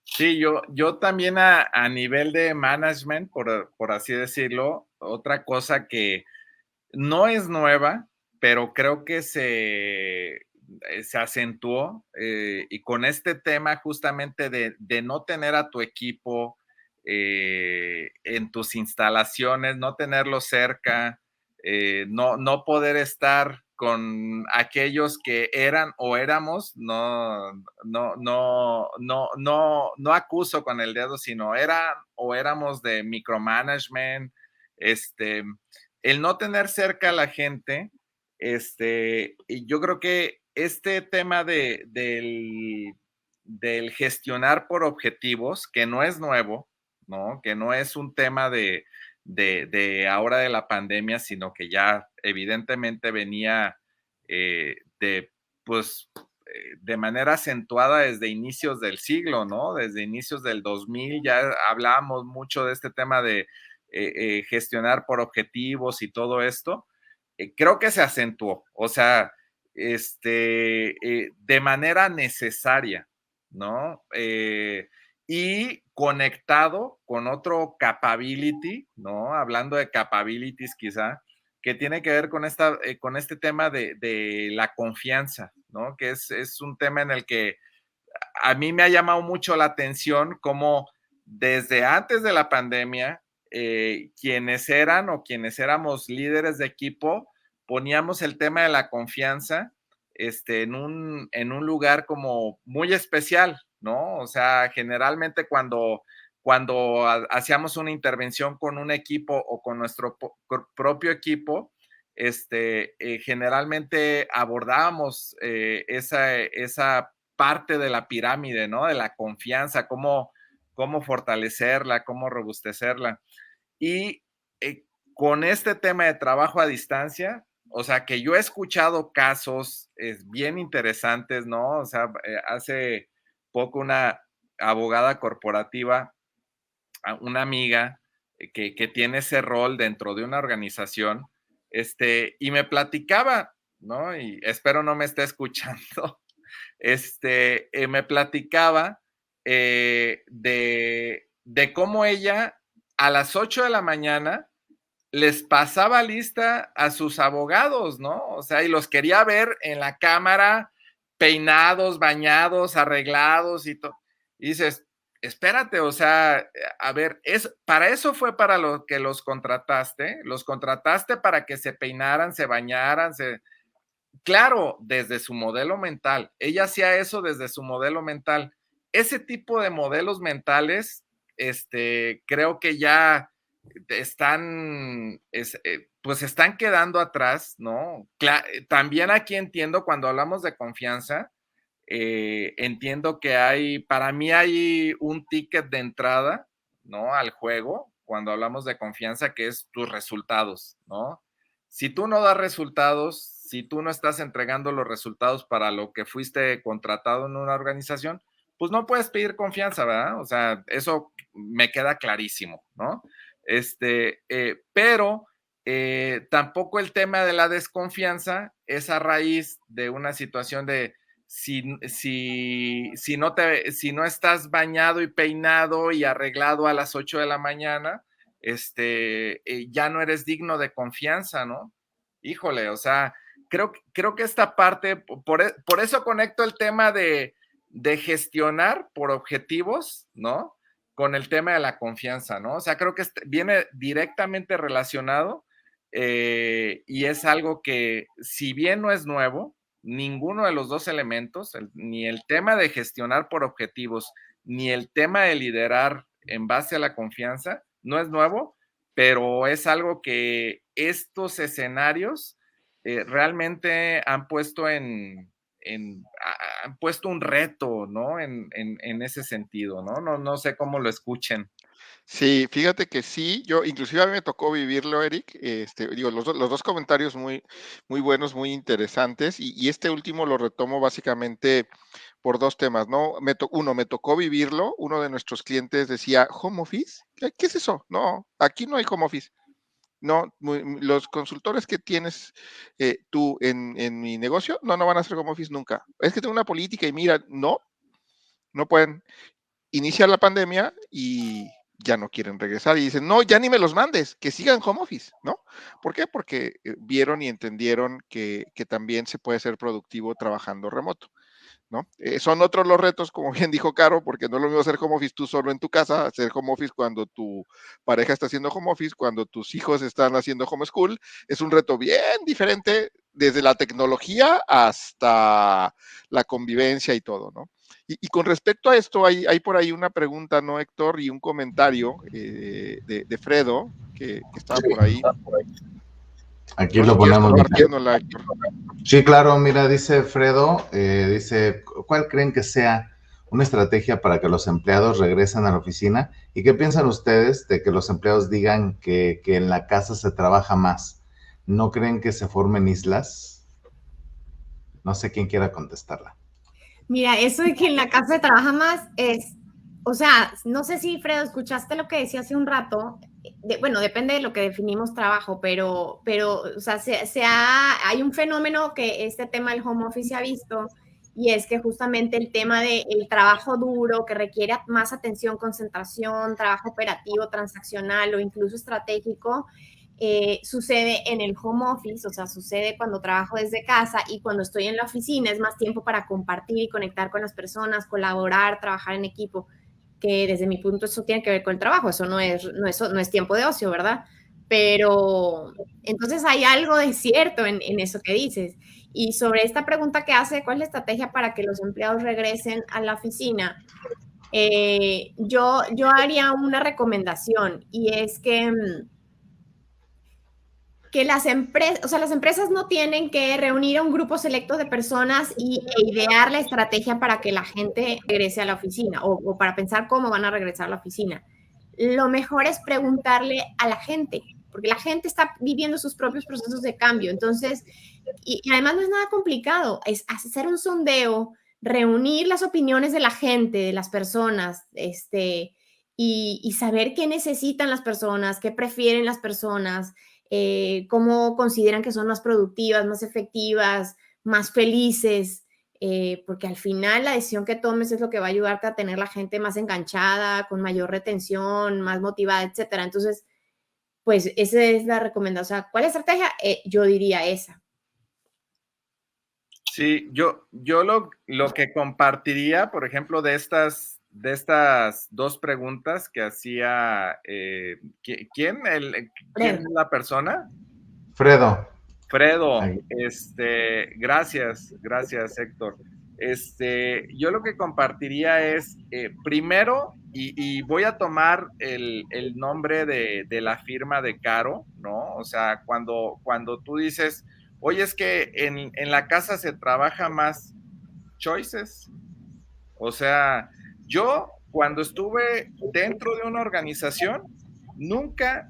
Sí, yo también a nivel de management, por así decirlo, otra cosa que no es nueva, pero creo que se acentuó, y con este tema justamente de no tener a tu equipo en tus instalaciones, no tenerlo cerca, no poder estar con aquellos que eran o éramos, no acuso con el dedo, sino eran o éramos de micromanagement, el no tener cerca a la gente, y yo creo que este tema del gestionar por objetivos, que no es nuevo, ¿no? Que no es un tema de ahora de la pandemia, sino que ya evidentemente venía de manera acentuada desde inicios del siglo, ¿no? Desde inicios del 2000 ya hablábamos mucho de este tema de gestionar por objetivos y todo esto, creo que se acentuó, o sea, de manera necesaria, ¿no? Y conectado con otro capability, ¿no? Hablando de capabilities quizá, que tiene que ver con este tema de la confianza, ¿no? Que es un tema en el que a mí me ha llamado mucho la atención cómo desde antes de la pandemia, quienes eran o quienes éramos líderes de equipo, poníamos el tema de la confianza en un lugar como muy especial, ¿no? O sea, generalmente cuando hacíamos una intervención con un equipo o con nuestro propio equipo, generalmente abordábamos esa parte de la pirámide, ¿no? De la confianza, cómo fortalecerla, cómo robustecerla. Y con este tema de trabajo a distancia, o sea, que yo he escuchado casos bien interesantes, ¿no? O sea, hace poco una abogada corporativa, una amiga que tiene ese rol dentro de una organización, y me platicaba, ¿no? Y espero no me esté escuchando, me platicaba de cómo ella a las 8 de la mañana les pasaba lista a sus abogados, ¿no? O sea, y los quería ver en la cámara, peinados, bañados, arreglados y todo. Y dices, espérate, o sea, a ver, para eso fue para lo que los contrataste para que se peinaran, se bañaran, claro, desde su modelo mental. Ella hacía eso desde su modelo mental. Ese tipo de modelos mentales, creo que ya pues están quedando atrás, ¿no? También aquí entiendo cuando hablamos de confianza, entiendo que para mí hay un ticket de entrada, ¿no? Al juego, cuando hablamos de confianza, que es tus resultados, ¿no? Si tú no das resultados, si tú no estás entregando los resultados para lo que fuiste contratado en una organización, pues no puedes pedir confianza, ¿verdad? O sea, eso me queda clarísimo, ¿no? Pero tampoco el tema de la desconfianza es a raíz de una situación de si no estás bañado y peinado y arreglado a las 8 de la mañana, ya no eres digno de confianza, ¿no? Híjole, o sea, creo que esta parte, por eso conecto el tema de gestionar por objetivos, ¿no? Con el tema de la confianza, ¿no? O sea, creo que viene directamente relacionado y es algo que, si bien no es nuevo, ninguno de los dos elementos, ni el tema de gestionar por objetivos, ni el tema de liderar en base a la confianza, no es nuevo, pero es algo que estos escenarios realmente han puesto han puesto un reto, ¿no? En ese sentido, ¿no? No sé cómo lo escuchen. Sí, fíjate que sí, yo inclusive a mí me tocó vivirlo, Eric. Digo, los dos comentarios muy, muy buenos, muy interesantes, y este último lo retomo básicamente por dos temas, ¿no? Uno, me tocó vivirlo. Uno de nuestros clientes decía, ¿home office? ¿Qué es eso? No, aquí no hay home office. No, los consultores que tienes tú en mi negocio, no van a hacer home office nunca. Es que tengo una política y mira, no pueden. Inicia la pandemia y ya no quieren regresar y dicen, no, ya ni me los mandes, que sigan home office, ¿no? ¿Por qué? Porque vieron y entendieron que también se puede ser productivo trabajando remoto, ¿no? Son otros los retos, como bien dijo Caro, porque no es lo mismo hacer home office tú solo en tu casa, hacer home office cuando tu pareja está haciendo home office, cuando tus hijos están haciendo homeschool, es un reto bien diferente desde la tecnología hasta la convivencia y todo, ¿no? Y con respecto a esto, hay por ahí una pregunta, ¿no, Héctor? Y un comentario de Fredo, que estaba por ahí. Aquí lo ponemos. Héctor. Sí, claro, mira, dice Fredo, dice, ¿cuál creen que sea una estrategia para que los empleados regresen a la oficina? ¿Y qué piensan ustedes de que los empleados digan que en la casa se trabaja más? ¿No creen que se formen islas? No sé quién quiera contestarla. Mira, eso de que en la casa se trabaja más es, o sea, no sé si, Fredo, escuchaste lo que decía hace un rato, bueno, depende de lo que definimos trabajo, pero o sea, hay un fenómeno que este tema del home office se ha visto, y es que justamente el tema del trabajo duro, que requiere más atención, concentración, trabajo operativo, transaccional o incluso estratégico, sucede en el home office, o sea, sucede cuando trabajo desde casa, y cuando estoy en la oficina es más tiempo para compartir y conectar con las personas, colaborar, trabajar en equipo, que desde mi punto eso tiene que ver con el trabajo, eso no es tiempo de ocio, ¿verdad? Pero entonces hay algo de cierto en eso que dices. Y sobre esta pregunta que hace, ¿cuál es la estrategia para que los empleados regresen a la oficina? Yo haría una recomendación, y es que las empresas, o sea, las empresas no tienen que reunir a un grupo selecto de personas e idear la estrategia para que la gente regrese a la oficina, o para pensar cómo van a regresar a la oficina. Lo mejor es preguntarle a la gente, porque la gente está viviendo sus propios procesos de cambio. Entonces, y además no es nada complicado, es hacer un sondeo, reunir las opiniones de la gente, de las personas, y saber qué necesitan las personas, qué prefieren las personas, cómo consideran que son más productivas, más efectivas, más felices, porque al final la decisión que tomes es lo que va a ayudarte a tener la gente más enganchada, con mayor retención, más motivada, etcétera. Entonces, pues esa es la recomendación. O sea, ¿cuál estrategia? Yo diría esa. Sí, yo lo que compartiría, por ejemplo, de estas dos preguntas que hacía, ¿quién es la persona? Fredo. Fredo, Ahí. gracias, Héctor. Yo lo que compartiría es, primero, y voy a tomar el nombre de la firma de Caro, ¿no? O sea, cuando tú dices, oye, es que en la casa se trabaja más choices. O sea, yo cuando estuve dentro de una organización, nunca,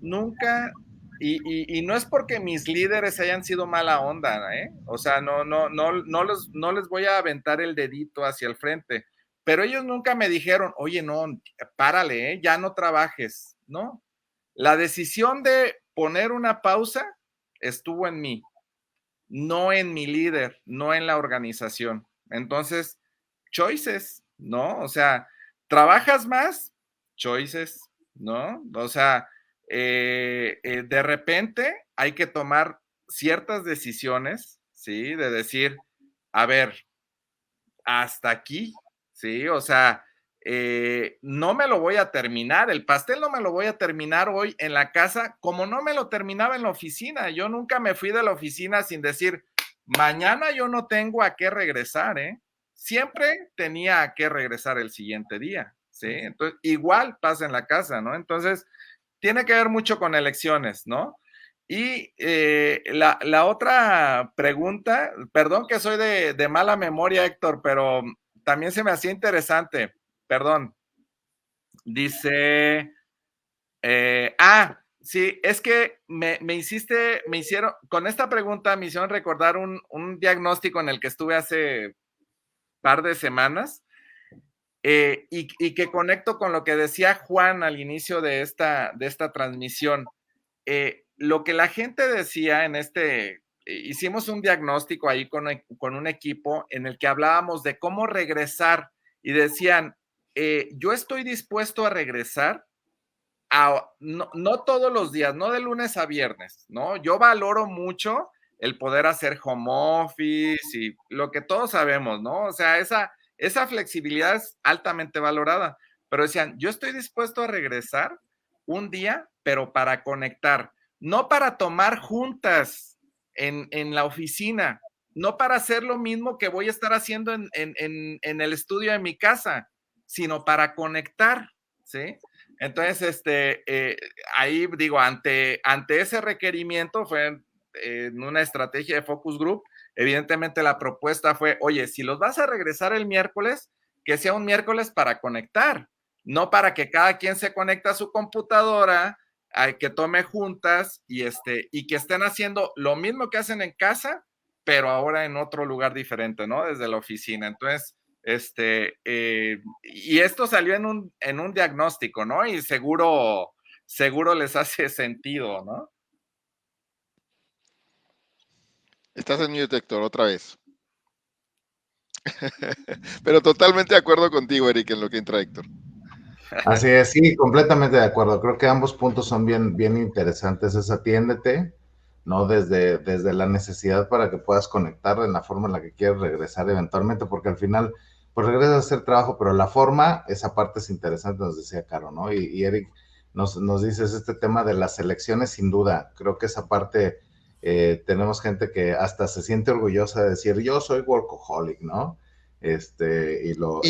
y no es porque mis líderes hayan sido mala onda, ¿eh? O sea, no les voy a aventar el dedito hacia el frente, pero ellos nunca me dijeron, oye, no, párale, ¿eh? Ya no trabajes, ¿no? La decisión de poner una pausa estuvo en mí, no en mi líder, no en la organización. Entonces, choices, ¿no? O sea, ¿trabajas más? Choices, ¿no? O sea, de repente hay que tomar ciertas decisiones, ¿sí? De decir, a ver, hasta aquí, ¿sí? O sea, no me lo voy a terminar, el pastel no me lo voy a terminar hoy en la casa como no me lo terminaba en la oficina. Yo nunca me fui de la oficina sin decir, mañana yo no tengo a qué regresar, ¿eh? Siempre tenía a qué regresar el siguiente día, ¿sí? Entonces, igual pasa en la casa, ¿no? Entonces, tiene que ver mucho con elecciones, ¿no? Y la otra pregunta, perdón que soy de mala memoria, Héctor, pero también se me hacía interesante, perdón. Dice, sí, es que me hicieron, con esta pregunta me hicieron recordar un diagnóstico en el que estuve hace par de semanas, y que conecto con lo que decía Juan al inicio de esta transmisión. Lo que la gente decía hicimos un diagnóstico ahí con un equipo en el que hablábamos de cómo regresar, y decían, yo estoy dispuesto a regresar no todos los días, no de lunes a viernes, ¿no? Yo valoro mucho el poder hacer home office y lo que todos sabemos, ¿no? O sea, esa flexibilidad es altamente valorada, pero decían, yo estoy dispuesto a regresar un día, pero para conectar, no para tomar juntas en la oficina, no para hacer lo mismo que voy a estar haciendo en el estudio de mi casa, sino para conectar, ¿sí? Entonces, ahí digo, ante ese requerimiento fue en una estrategia de focus group, evidentemente la propuesta fue, oye, si los vas a regresar el miércoles, que sea un miércoles para conectar, no para que cada quien se conecte a su computadora, que tome juntas y que estén haciendo lo mismo que hacen en casa, pero ahora en otro lugar diferente, ¿no? Desde la oficina. Entonces, y esto salió en un diagnóstico, ¿no? Y seguro seguro les hace sentido, ¿no? Estás en mute, Héctor, otra vez. Pero totalmente de acuerdo contigo, Eric, en lo que entra Héctor. Así es, sí, completamente de acuerdo. Creo que ambos puntos son bien interesantes. Es atiéndete, ¿no? Desde la necesidad para que puedas conectar en la forma en la que quieres regresar eventualmente, porque al final, pues regresas a hacer trabajo, pero la forma, esa parte es interesante, nos decía Caro, ¿no? Y Eric nos dices este tema de las elecciones, sin duda. Creo que esa parte, tenemos gente que hasta se siente orgullosa de decir, yo soy workaholic, ¿no? Y Y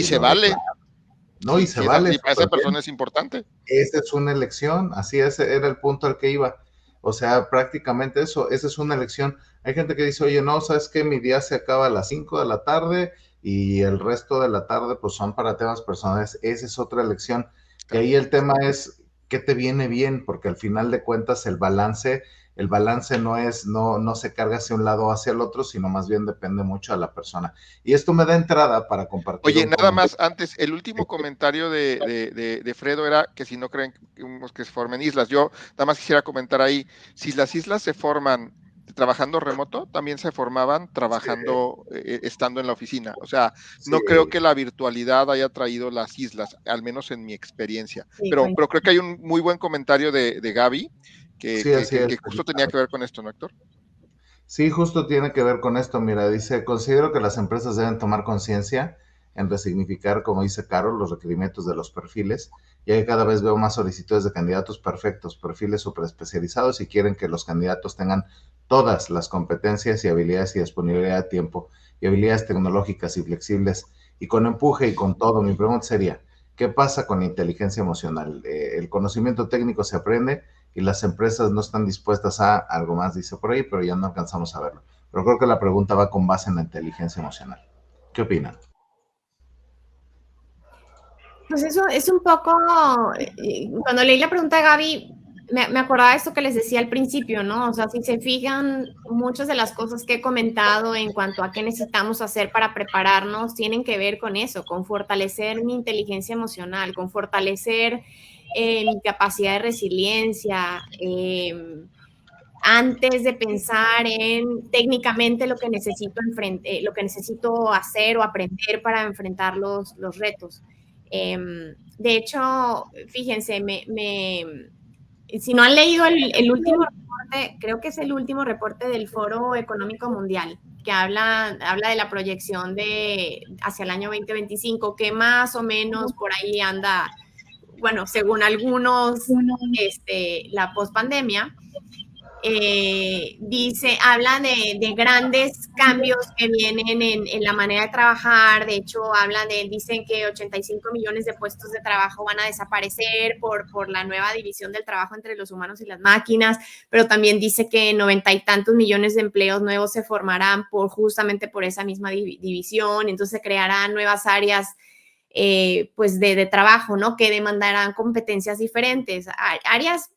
se lo vale. declara. No, y se Si vale. para esa Súper bien. persona es importante. Esa es una elección, así es, era el punto al que iba. O sea, prácticamente eso, esa es una elección. Hay gente que dice, oye, no, ¿sabes qué? Mi día se acaba a las 5 de la tarde y el resto de la tarde pues son para temas personales. Esa es otra elección. Que ahí el tema es qué te viene bien, porque al final de cuentas el balance no se carga hacia un lado o hacia el otro, sino más bien depende mucho de la persona. Y esto me da entrada para compartir Oye, un nada comentario. más, antes, el último comentario de Fredo era que si no creen que se formen islas. Yo nada más quisiera comentar ahí, si las islas se forman trabajando remoto, también se formaban trabajando, estando en la oficina. O sea, no creo Sí, que la virtualidad haya traído las islas, al menos en mi experiencia. Sí, Pero creo que hay un muy buen comentario de Gaby sí, así es. que justo tenía que ver con esto, ¿no, Héctor? Sí, justo tiene que ver con esto. Mira, dice, considero que las empresas deben tomar conciencia en resignificar, como dice Carol, los requerimientos de los perfiles, ya que cada vez veo más solicitudes de candidatos perfectos, perfiles súper especializados y quieren que los candidatos tengan todas las competencias y habilidades y disponibilidad de tiempo y habilidades tecnológicas y flexibles y con empuje y con todo. Mi pregunta sería, ¿qué pasa con la inteligencia emocional? El conocimiento técnico se aprende y las empresas no están dispuestas a algo más, dice por ahí, pero ya no alcanzamos a verlo. Pero creo que la pregunta va con base en la inteligencia emocional. ¿Qué opinan? Pues eso es un poco, cuando leí la pregunta de Gaby, me acordaba de esto que les decía al principio, ¿no? O sea, si se fijan, muchas de las cosas que he comentado en cuanto a qué necesitamos hacer para prepararnos tienen que ver con eso, con fortalecer mi inteligencia emocional, con fortalecer mi capacidad de resiliencia, antes de pensar en técnicamente lo que lo que necesito hacer o aprender para enfrentar los retos. De hecho, fíjense, si no han leído el último reporte, creo que es el último reporte del Foro Económico Mundial, que habla de la proyección hacia el año 2025, que más o menos por ahí anda, bueno, según algunos, la pospandemia. Habla de grandes cambios que vienen en la manera de trabajar. De hecho, dicen que 85 millones de puestos de trabajo van a desaparecer por la nueva división del trabajo entre los humanos y las máquinas, pero también dice que 90 y tantos millones de empleos nuevos se formarán justamente por esa misma división. Entonces se crearán nuevas áreas pues de trabajo, ¿no? Que demandarán competencias diferentes, áreas,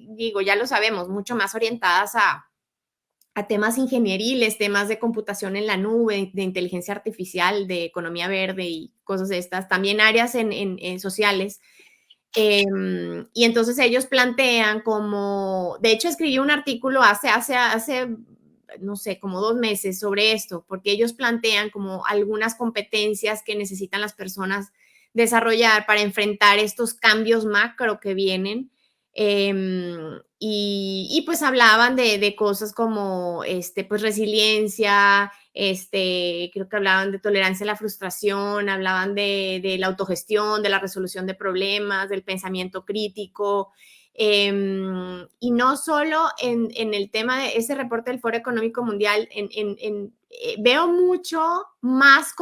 digo, ya lo sabemos, mucho más orientadas a temas ingenieriles, temas de computación en la nube, de inteligencia artificial, de economía verde y cosas de estas, también áreas en sociales. Y entonces ellos plantean como, de hecho escribí un artículo hace no sé, como 2 meses sobre esto, porque ellos plantean como algunas competencias que necesitan las personas desarrollar para enfrentar estos cambios macro que vienen. Y pues hablaban de cosas como pues resiliencia, creo que hablaban de tolerancia a la frustración, hablaban de la autogestión, de la resolución de problemas, del pensamiento crítico. Y no solo en el tema de ese reporte del Foro Económico Mundial, veo mucho más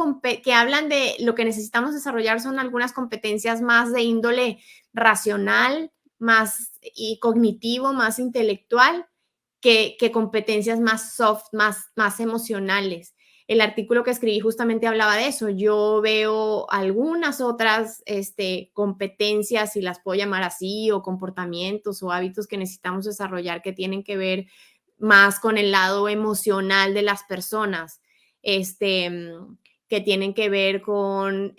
que hablan de lo que necesitamos desarrollar son algunas competencias más de índole racional, más y cognitivo, más intelectual, que competencias más soft, más emocionales. El artículo que escribí justamente hablaba de eso. Yo veo algunas otras competencias, si las puedo llamar así, o comportamientos o hábitos que necesitamos desarrollar que tienen que ver más con el lado emocional de las personas, que tienen que ver con,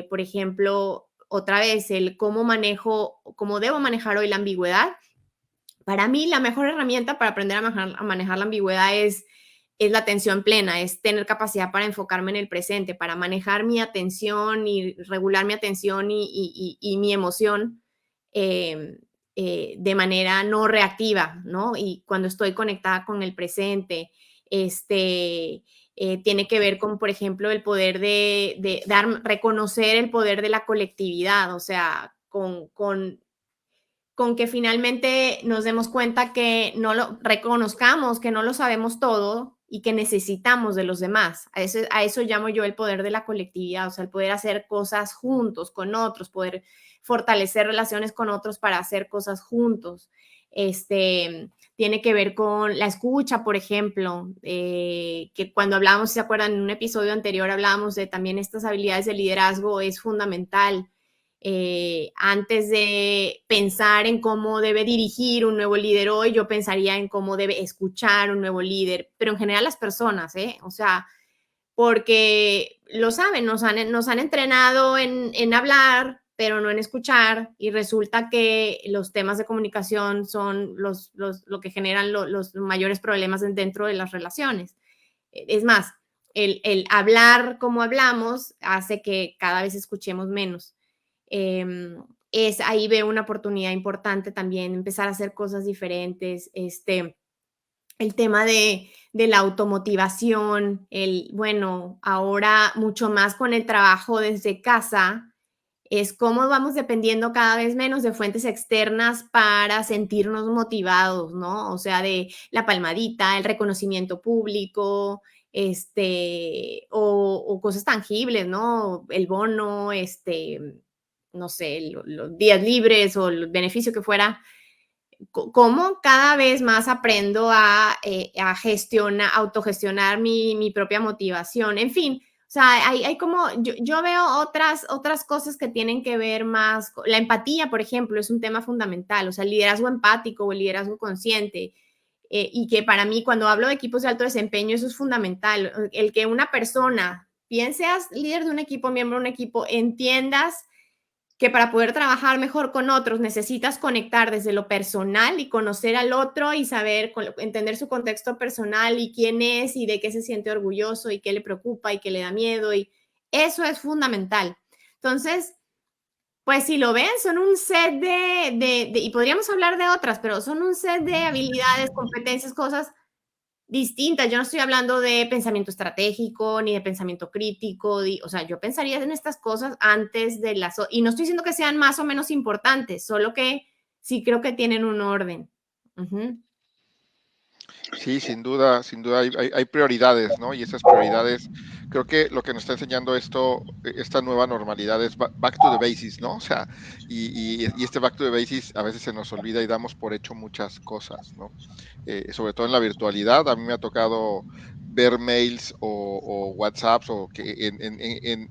por ejemplo, otra vez, el cómo debo manejar hoy la ambigüedad. Para mí, la mejor herramienta para aprender a manejar la ambigüedad es la atención plena, es tener capacidad para enfocarme en el presente, para manejar mi atención y regular mi atención y mi emoción de manera no reactiva, ¿no? Y cuando estoy conectada con el presente, tiene que ver con, por ejemplo, el poder de reconocer el poder de la colectividad, o sea, con que finalmente nos demos cuenta que reconozcamos que no lo sabemos todo y que necesitamos de los demás. A eso llamo yo el poder de la colectividad, o sea, el poder hacer cosas juntos con otros, poder fortalecer relaciones con otros para hacer cosas juntos. Tiene que ver con la escucha, por ejemplo, que cuando hablábamos, si se acuerdan, en un episodio anterior hablábamos de también estas habilidades de liderazgo, es fundamental. Antes de pensar en cómo debe dirigir un nuevo líder hoy, yo pensaría en cómo debe escuchar un nuevo líder, pero en general las personas, o sea, porque lo saben, nos han entrenado en hablar, pero no en escuchar, y resulta que los temas de comunicación son lo que generan los mayores problemas dentro de las relaciones. Es más, el hablar como hablamos hace que cada vez escuchemos menos. Ahí veo una oportunidad importante también, empezar a hacer cosas diferentes, el tema de la automotivación, bueno, ahora mucho más con el trabajo desde casa, es cómo vamos dependiendo cada vez menos de fuentes externas para sentirnos motivados, ¿no? O sea, de la palmadita, el reconocimiento público, o cosas tangibles, ¿no? El bono, no sé, los días libres o el beneficio que fuera, cómo cada vez más aprendo a autogestionar mi propia motivación. En fin, o sea, hay como, yo veo otras cosas que tienen que ver más, la empatía, por ejemplo, es un tema fundamental, o sea, el liderazgo empático o el liderazgo consciente. Y que para mí, cuando hablo de equipos de alto desempeño, eso es fundamental. El que una persona, bien seas líder de un equipo, miembro de un equipo, entiendas que para poder trabajar mejor con otros necesitas conectar desde lo personal y conocer al otro y saber, entender su contexto personal y quién es y de qué se siente orgulloso y qué le preocupa y qué le da miedo, y eso es fundamental. Entonces, pues si lo ven, son un set y podríamos hablar de otras, pero son un set de habilidades, competencias, cosas distintas. Yo no estoy hablando de pensamiento estratégico ni de pensamiento crítico, o sea, yo pensaría en estas cosas antes de y no estoy diciendo que sean más o menos importantes, solo que sí creo que tienen un orden. Sí, sin duda hay prioridades, ¿no? Y esas prioridades, creo que lo que nos está enseñando esta nueva normalidad es back to the basics, ¿no? O sea, y este back to the basics a veces se nos olvida y damos por hecho muchas cosas, ¿no? Sobre todo en la virtualidad, a mí me ha tocado ver mails o WhatsApps o que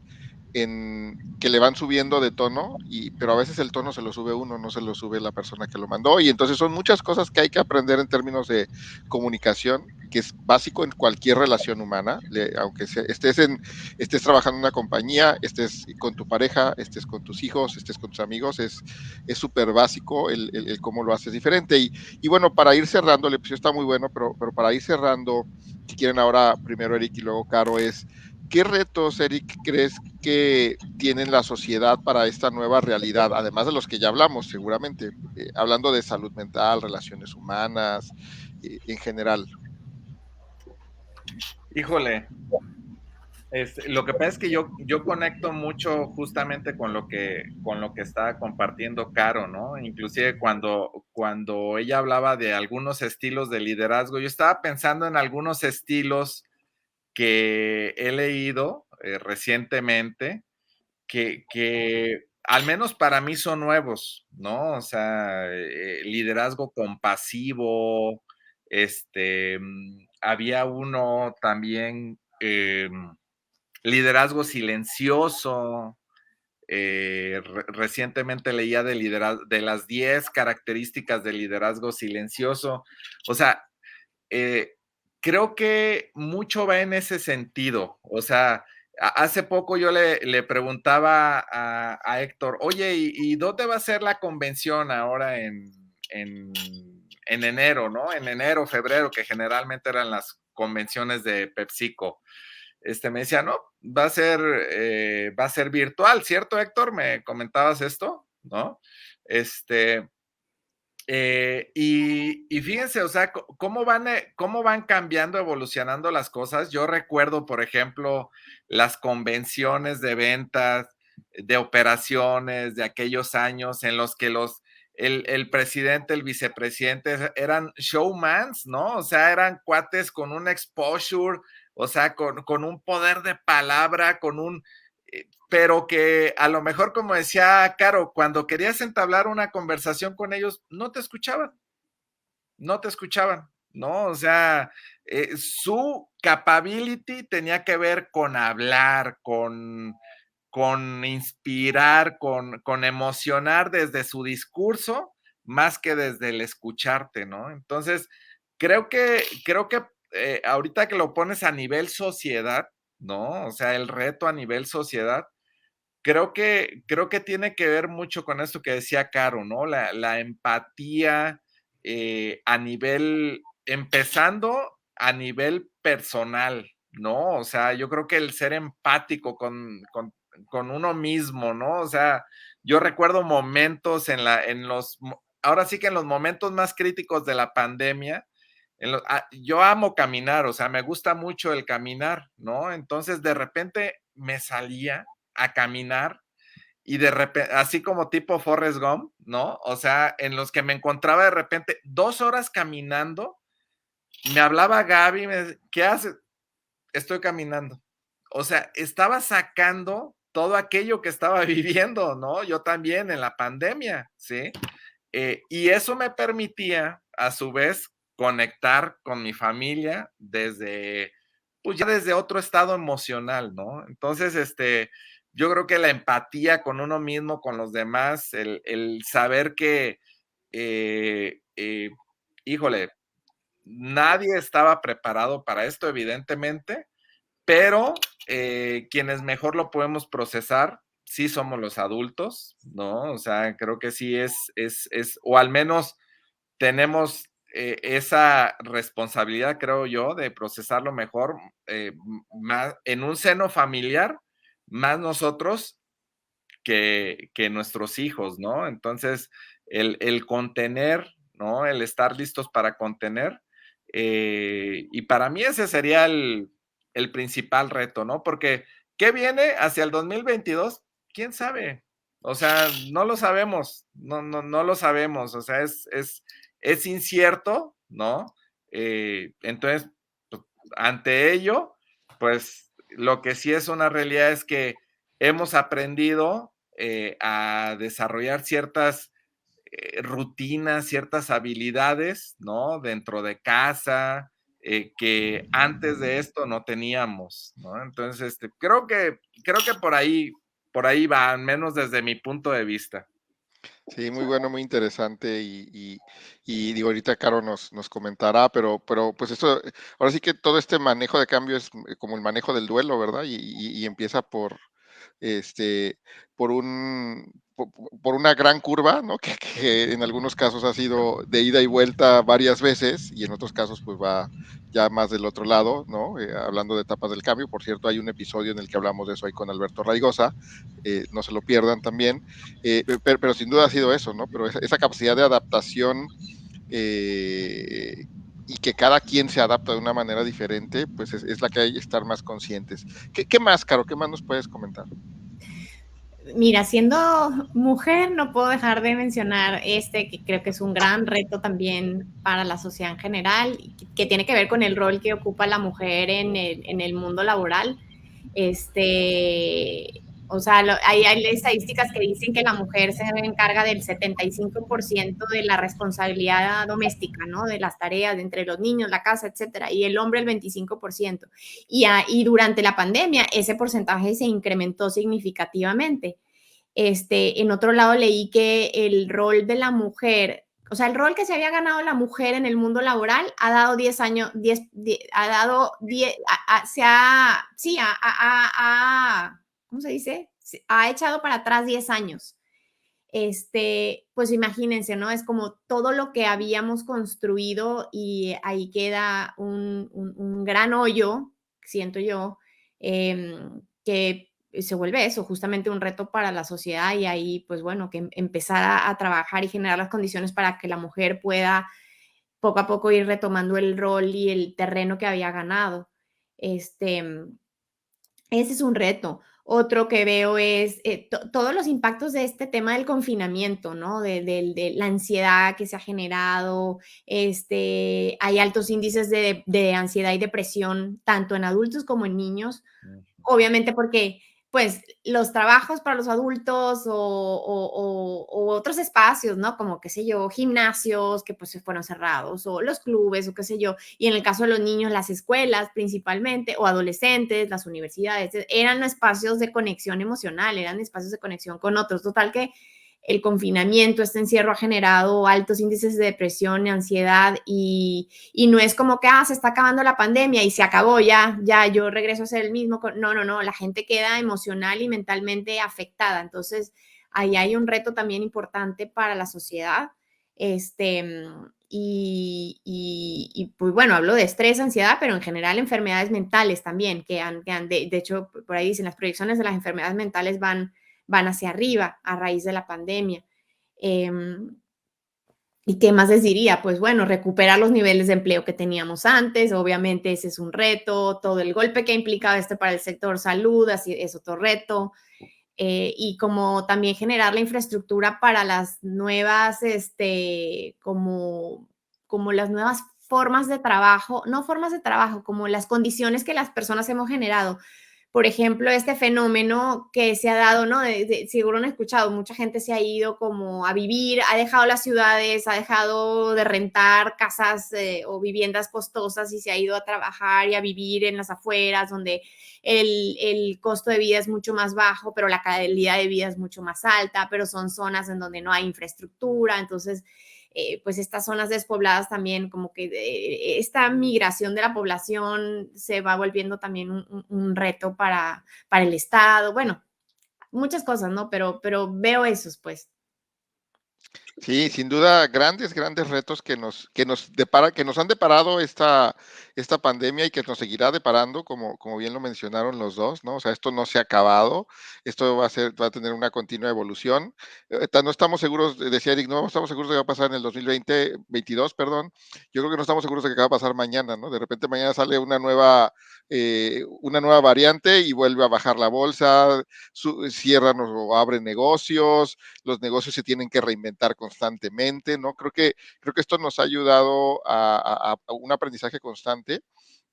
que le van subiendo de tono, pero a veces el tono se lo sube uno, no se lo sube la persona que lo mandó, y entonces son muchas cosas que hay que aprender en términos de comunicación, que es básico en cualquier relación humana, aunque estés trabajando en una compañía, estés con tu pareja, estés con tus hijos, estés con tus amigos, es súper básico el cómo lo haces diferente. Y bueno, para ir cerrando, el episodio está muy bueno, pero para ir cerrando, si quieren ahora primero Eric y luego Caro, ¿qué retos, Eric, crees que tienen la sociedad para esta nueva realidad? Además de los que ya hablamos, seguramente, hablando de salud mental, relaciones humanas, en general. Híjole, lo que pasa es que yo conecto mucho justamente con lo que estaba compartiendo Caro, ¿no? Inclusive cuando ella hablaba de algunos estilos de liderazgo, yo estaba pensando en algunos estilos que he leído recientemente que al menos para mí son nuevos, ¿no? O sea, liderazgo compasivo, había uno también, liderazgo silencioso. Recientemente leía de las 10 características del liderazgo silencioso. O sea, creo que mucho va en ese sentido. O sea, Hace poco yo le preguntaba a Héctor, oye, ¿y dónde va a ser la convención ahora en enero, ¿no? En enero, febrero, que generalmente eran las convenciones de PepsiCo. Me decía, no, va a ser virtual, ¿cierto, Héctor? Me comentabas esto, ¿no? Y fíjense, o sea, cómo van cambiando, evolucionando las cosas. Yo recuerdo, por ejemplo, las convenciones de ventas, de operaciones de aquellos años en los que el presidente, el vicepresidente eran showmans, ¿no? O sea, eran cuates con un exposure, o sea, con un poder de palabra, pero que a lo mejor, como decía Caro, cuando querías entablar una conversación con ellos, no te escuchaban, ¿no? O sea, su capability tenía que ver con hablar, con inspirar, con emocionar desde su discurso, más que desde el escucharte, ¿no? Entonces, creo que ahorita que lo pones a nivel sociedad, ¿no? O sea, el reto a nivel sociedad, creo que tiene que ver mucho con esto que decía Caro, ¿no? La empatía empezando a nivel personal, ¿no? O sea, yo creo que el ser empático con uno mismo, ¿no? O sea, yo recuerdo momentos ahora sí que en los momentos más críticos de la pandemia, yo amo caminar, o sea, me gusta mucho el caminar, ¿no? Entonces, de repente me salía a caminar y de repente, así como tipo Forrest Gump, ¿no? O sea, en los que me encontraba de repente 2 horas caminando, me hablaba Gaby, ¿qué haces? Estoy caminando. O sea, estaba sacando todo aquello que estaba viviendo, ¿no? Yo también en la pandemia, ¿sí? Y eso me permitía, a su vez, conectar con mi familia pues ya desde otro estado emocional, ¿no? Entonces, yo creo que la empatía con uno mismo, con los demás, el saber que, híjole, nadie estaba preparado para esto, evidentemente, pero quienes mejor lo podemos procesar, sí somos los adultos, ¿no? O sea, creo que sí o al menos tenemos esa responsabilidad, creo yo, de procesarlo mejor, más en un seno familiar, más nosotros que nuestros hijos, ¿no? Entonces, el contener, ¿no? El estar listos para contener. Y para mí ese sería el principal reto, ¿no? Porque, ¿qué viene hacia el 2022? ¿Quién sabe? O sea, no lo sabemos, no lo sabemos, o sea, es incierto, ¿no? Entonces, pues, ante ello, pues lo que sí es una realidad es que hemos aprendido a desarrollar ciertas rutinas, ciertas habilidades, ¿no? Dentro de casa, que antes de esto no teníamos, ¿no? Entonces, creo que por ahí va, al menos desde mi punto de vista. Sí, muy bueno, muy interesante y digo, ahorita Caro nos comentará, pero pues eso, ahora sí que todo este manejo de cambio es como el manejo del duelo, ¿verdad? Y empieza este, por una gran curva, ¿no? Que en algunos casos ha sido de ida y vuelta varias veces y en otros casos pues va ya más del otro lado, ¿no? Hablando de etapas del cambio, por cierto, hay un episodio en el que hablamos de eso ahí con Alberto Raigosa, no se lo pierdan también, pero sin duda ha sido eso, ¿no? Pero esa capacidad de adaptación y que cada quien se adapta de una manera diferente, pues es la que hay que estar más conscientes. ¿Qué más, Caro? ¿Qué más nos puedes comentar? Mira, siendo mujer, no puedo dejar de mencionar que creo que es un gran reto también para la sociedad en general, que tiene que ver con el rol que ocupa la mujer en el mundo laboral. O sea, hay estadísticas que dicen que la mujer se encarga del 75% de la responsabilidad doméstica, ¿no? De las tareas entre los niños, la casa, etcétera, y el hombre el 25%. Y durante la pandemia ese porcentaje se incrementó significativamente. En otro lado leí que el rol de la mujer o sea, el rol que se había ganado la mujer en el mundo laboral ha dado 10 años, ha dado 10, sí, ¿cómo se dice? Ha echado para atrás 10 años. Pues imagínense, ¿no? Es como todo lo que habíamos construido y ahí queda un gran hoyo, siento yo, que se vuelve eso, justamente un reto para la sociedad y ahí, pues bueno, que empezar a trabajar y generar las condiciones para que la mujer pueda poco a poco ir retomando el rol y el terreno que había ganado. Ese es un reto. Otro que veo es todos los impactos de este tema del confinamiento, ¿no? De la ansiedad que se ha generado. Hay altos índices de ansiedad y depresión, tanto en adultos como en niños. Obviamente porque pues los trabajos para los adultos o otros espacios, ¿no? Como, qué sé yo, gimnasios que pues se fueron cerrados o los clubes o qué sé yo. Y en el caso de los niños, las escuelas principalmente o adolescentes, las universidades, eran espacios de conexión emocional, eran espacios de conexión con otros. Total que el confinamiento, este encierro ha generado altos índices de depresión y ansiedad y no es como que se está acabando la pandemia y se acabó ya yo regreso a ser el mismo. No, la gente queda emocional y mentalmente afectada. Entonces, ahí hay un reto también importante para la sociedad. Y pues bueno, hablo de estrés, ansiedad, pero en general enfermedades mentales también, que han de hecho, por ahí dicen, las proyecciones de las enfermedades mentales van hacia arriba a raíz de la pandemia. ¿Y qué más les diría? Pues bueno, recuperar los niveles de empleo que teníamos antes, obviamente ese es un reto, todo el golpe que ha implicado para el sector salud, así es otro reto, y como también generar la infraestructura para las nuevas, como las nuevas formas de trabajo, no formas de trabajo, como las condiciones que las personas hemos generado. Por ejemplo, este fenómeno que se ha dado, ¿no? Seguro han escuchado, mucha gente se ha ido como a vivir, ha dejado las ciudades, ha dejado de rentar casas o viviendas costosas y se ha ido a trabajar y a vivir en las afueras, donde el costo de vida es mucho más bajo, pero la calidad de vida es mucho más alta, pero son zonas en donde no hay infraestructura. Entonces, pues estas zonas despobladas también, como que esta migración de la población se va volviendo también un reto para el Estado. Bueno, muchas cosas, ¿no? Pero veo esos, pues. Sí, sin duda, grandes retos que nos han deparado esta pandemia y que nos seguirá deparando, como bien lo mencionaron los dos, ¿no? O sea, esto no se ha acabado, esto va a tener una continua evolución. No estamos seguros, decía Eric, no estamos seguros de qué va a pasar en el 2022, perdón. Yo creo que no estamos seguros de qué va a pasar mañana, ¿no? De repente mañana sale una nueva variante y vuelve a bajar la bolsa, cierran o abren negocios, los negocios se tienen que reinventar constantemente, ¿no? Creo que esto nos ha ayudado a un aprendizaje constante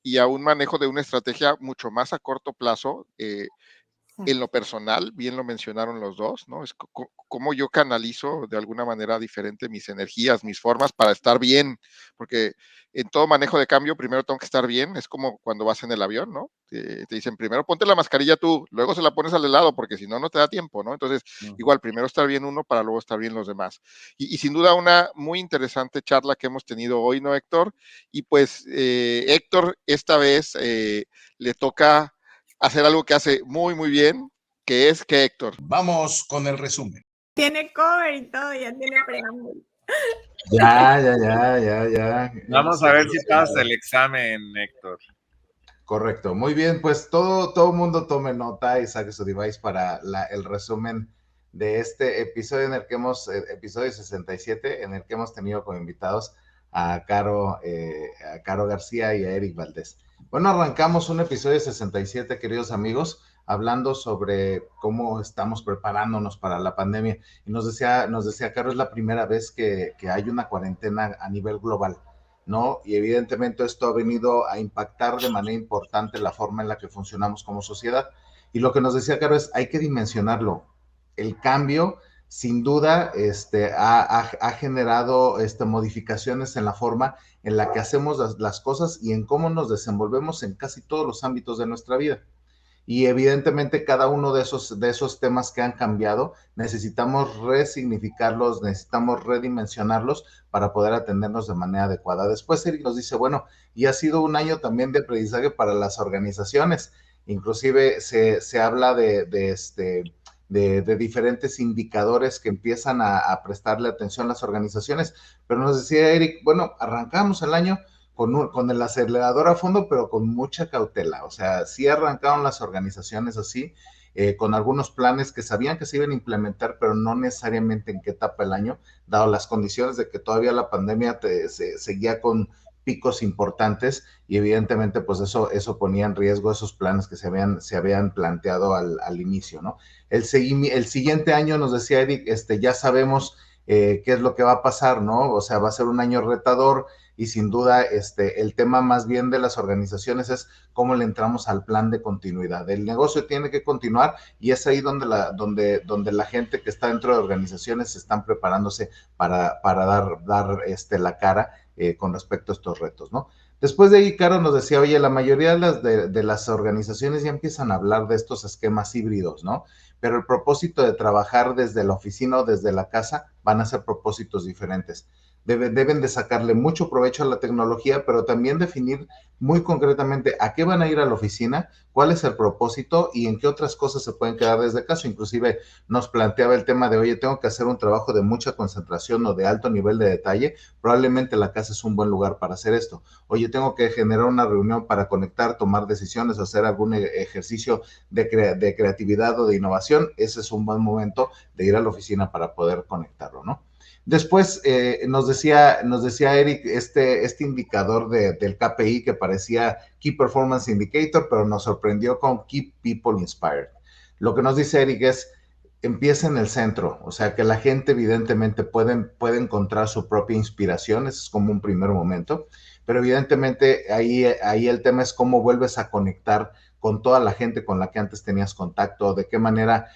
y a un manejo de una estrategia mucho más a corto plazo. En lo personal, bien lo mencionaron los dos, ¿no? Es cómo yo canalizo de alguna manera diferente mis energías, mis formas para estar bien, porque en todo manejo de cambio primero tengo que estar bien, es como cuando vas en el avión, ¿no? Te dicen primero ponte la mascarilla tú, luego se la pones al de lado, porque si no, no te da tiempo, ¿no? Entonces, igual, primero estar bien uno para luego estar bien los demás. Y sin duda una muy interesante charla que hemos tenido hoy, ¿no, Héctor? Y pues, Héctor, esta vez le toca hacer algo que hace muy, muy bien, que es que Héctor. Vamos con el resumen. Tiene cover y todo, ya tiene preámbulo. Ya. Vamos a ver si pasa el examen, Héctor. Correcto, muy bien, pues todo mundo tome nota y saque su device para el resumen de este episodio episodio 67, en el que hemos tenido como invitados a Caro García y a Eric Valdés. Bueno, arrancamos un episodio 67, queridos amigos, hablando sobre cómo estamos preparándonos para la pandemia. Y nos decía Caro, es la primera vez que hay una cuarentena a nivel global, ¿no? Y evidentemente esto ha venido a impactar de manera importante la forma en la que funcionamos como sociedad. Y lo que nos decía Caro es, hay que dimensionarlo. El cambio, sin duda, ha generado modificaciones en la forma en la que hacemos las cosas y en cómo nos desenvolvemos en casi todos los ámbitos de nuestra vida. Y evidentemente cada uno de esos temas que han cambiado, necesitamos resignificarlos, necesitamos redimensionarlos para poder atendernos de manera adecuada. Después Eric nos dice, bueno, y ha sido un año también de aprendizaje para las organizaciones. Inclusive se habla de diferentes indicadores que empiezan a prestarle atención a las organizaciones. Pero nos decía Eric, bueno, arrancamos el año con el acelerador a fondo, pero con mucha cautela. O sea, sí arrancaron las organizaciones así, con algunos planes que sabían que se iban a implementar, pero no necesariamente en qué etapa del año, dado las condiciones de que todavía la pandemia seguía con picos importantes y evidentemente pues eso ponía en riesgo esos planes que se habían planteado al inicio, ¿no? El siguiente año, nos decía Eric, ya sabemos qué es lo que va a pasar, ¿no? O sea, va a ser un año retador, y sin duda el tema más bien de las organizaciones es cómo le entramos al plan de continuidad. El negocio tiene que continuar y es ahí donde la gente que está dentro de organizaciones están preparándose para dar la cara con respecto a estos retos, ¿no? Después de ahí, Caro nos decía, oye, la mayoría de las organizaciones ya empiezan a hablar de estos esquemas híbridos, ¿no? Pero el propósito de trabajar desde la oficina o desde la casa van a ser propósitos diferentes. Deben de sacarle mucho provecho a la tecnología, pero también definir muy concretamente a qué van a ir a la oficina, cuál es el propósito y en qué otras cosas se pueden quedar desde casa. Inclusive nos planteaba el tema de, oye, tengo que hacer un trabajo de mucha concentración o de alto nivel de detalle, probablemente la casa es un buen lugar para hacer esto. Oye, tengo que generar una reunión para conectar, tomar decisiones, hacer algún ejercicio de creatividad o de innovación, ese es un buen momento de ir a la oficina para poder conectarlo, ¿no? Después nos decía Eric este indicador del KPI que parecía Key Performance Indicator, pero nos sorprendió con Keep People Inspired. Lo que nos dice Eric es, empieza en el centro, o sea, que la gente evidentemente puede encontrar su propia inspiración, ese es como un primer momento, pero evidentemente ahí el tema es cómo vuelves a conectar con toda la gente con la que antes tenías contacto, de qué manera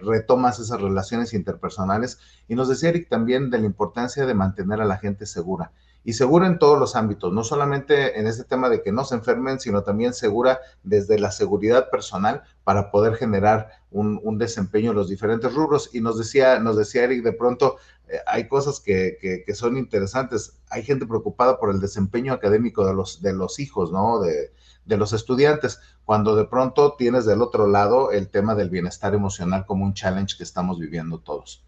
retomas esas relaciones interpersonales. Y nos decía Eric también de la importancia de mantener a la gente segura. Y segura en todos los ámbitos, no solamente en este tema de que no se enfermen, sino también segura desde la seguridad personal para poder generar un desempeño en los diferentes rubros. Y nos decía Eric, de pronto hay cosas que son interesantes. Hay gente preocupada por el desempeño académico de los hijos, ¿no? De los estudiantes, cuando de pronto tienes del otro lado el tema del bienestar emocional como un challenge que estamos viviendo todos.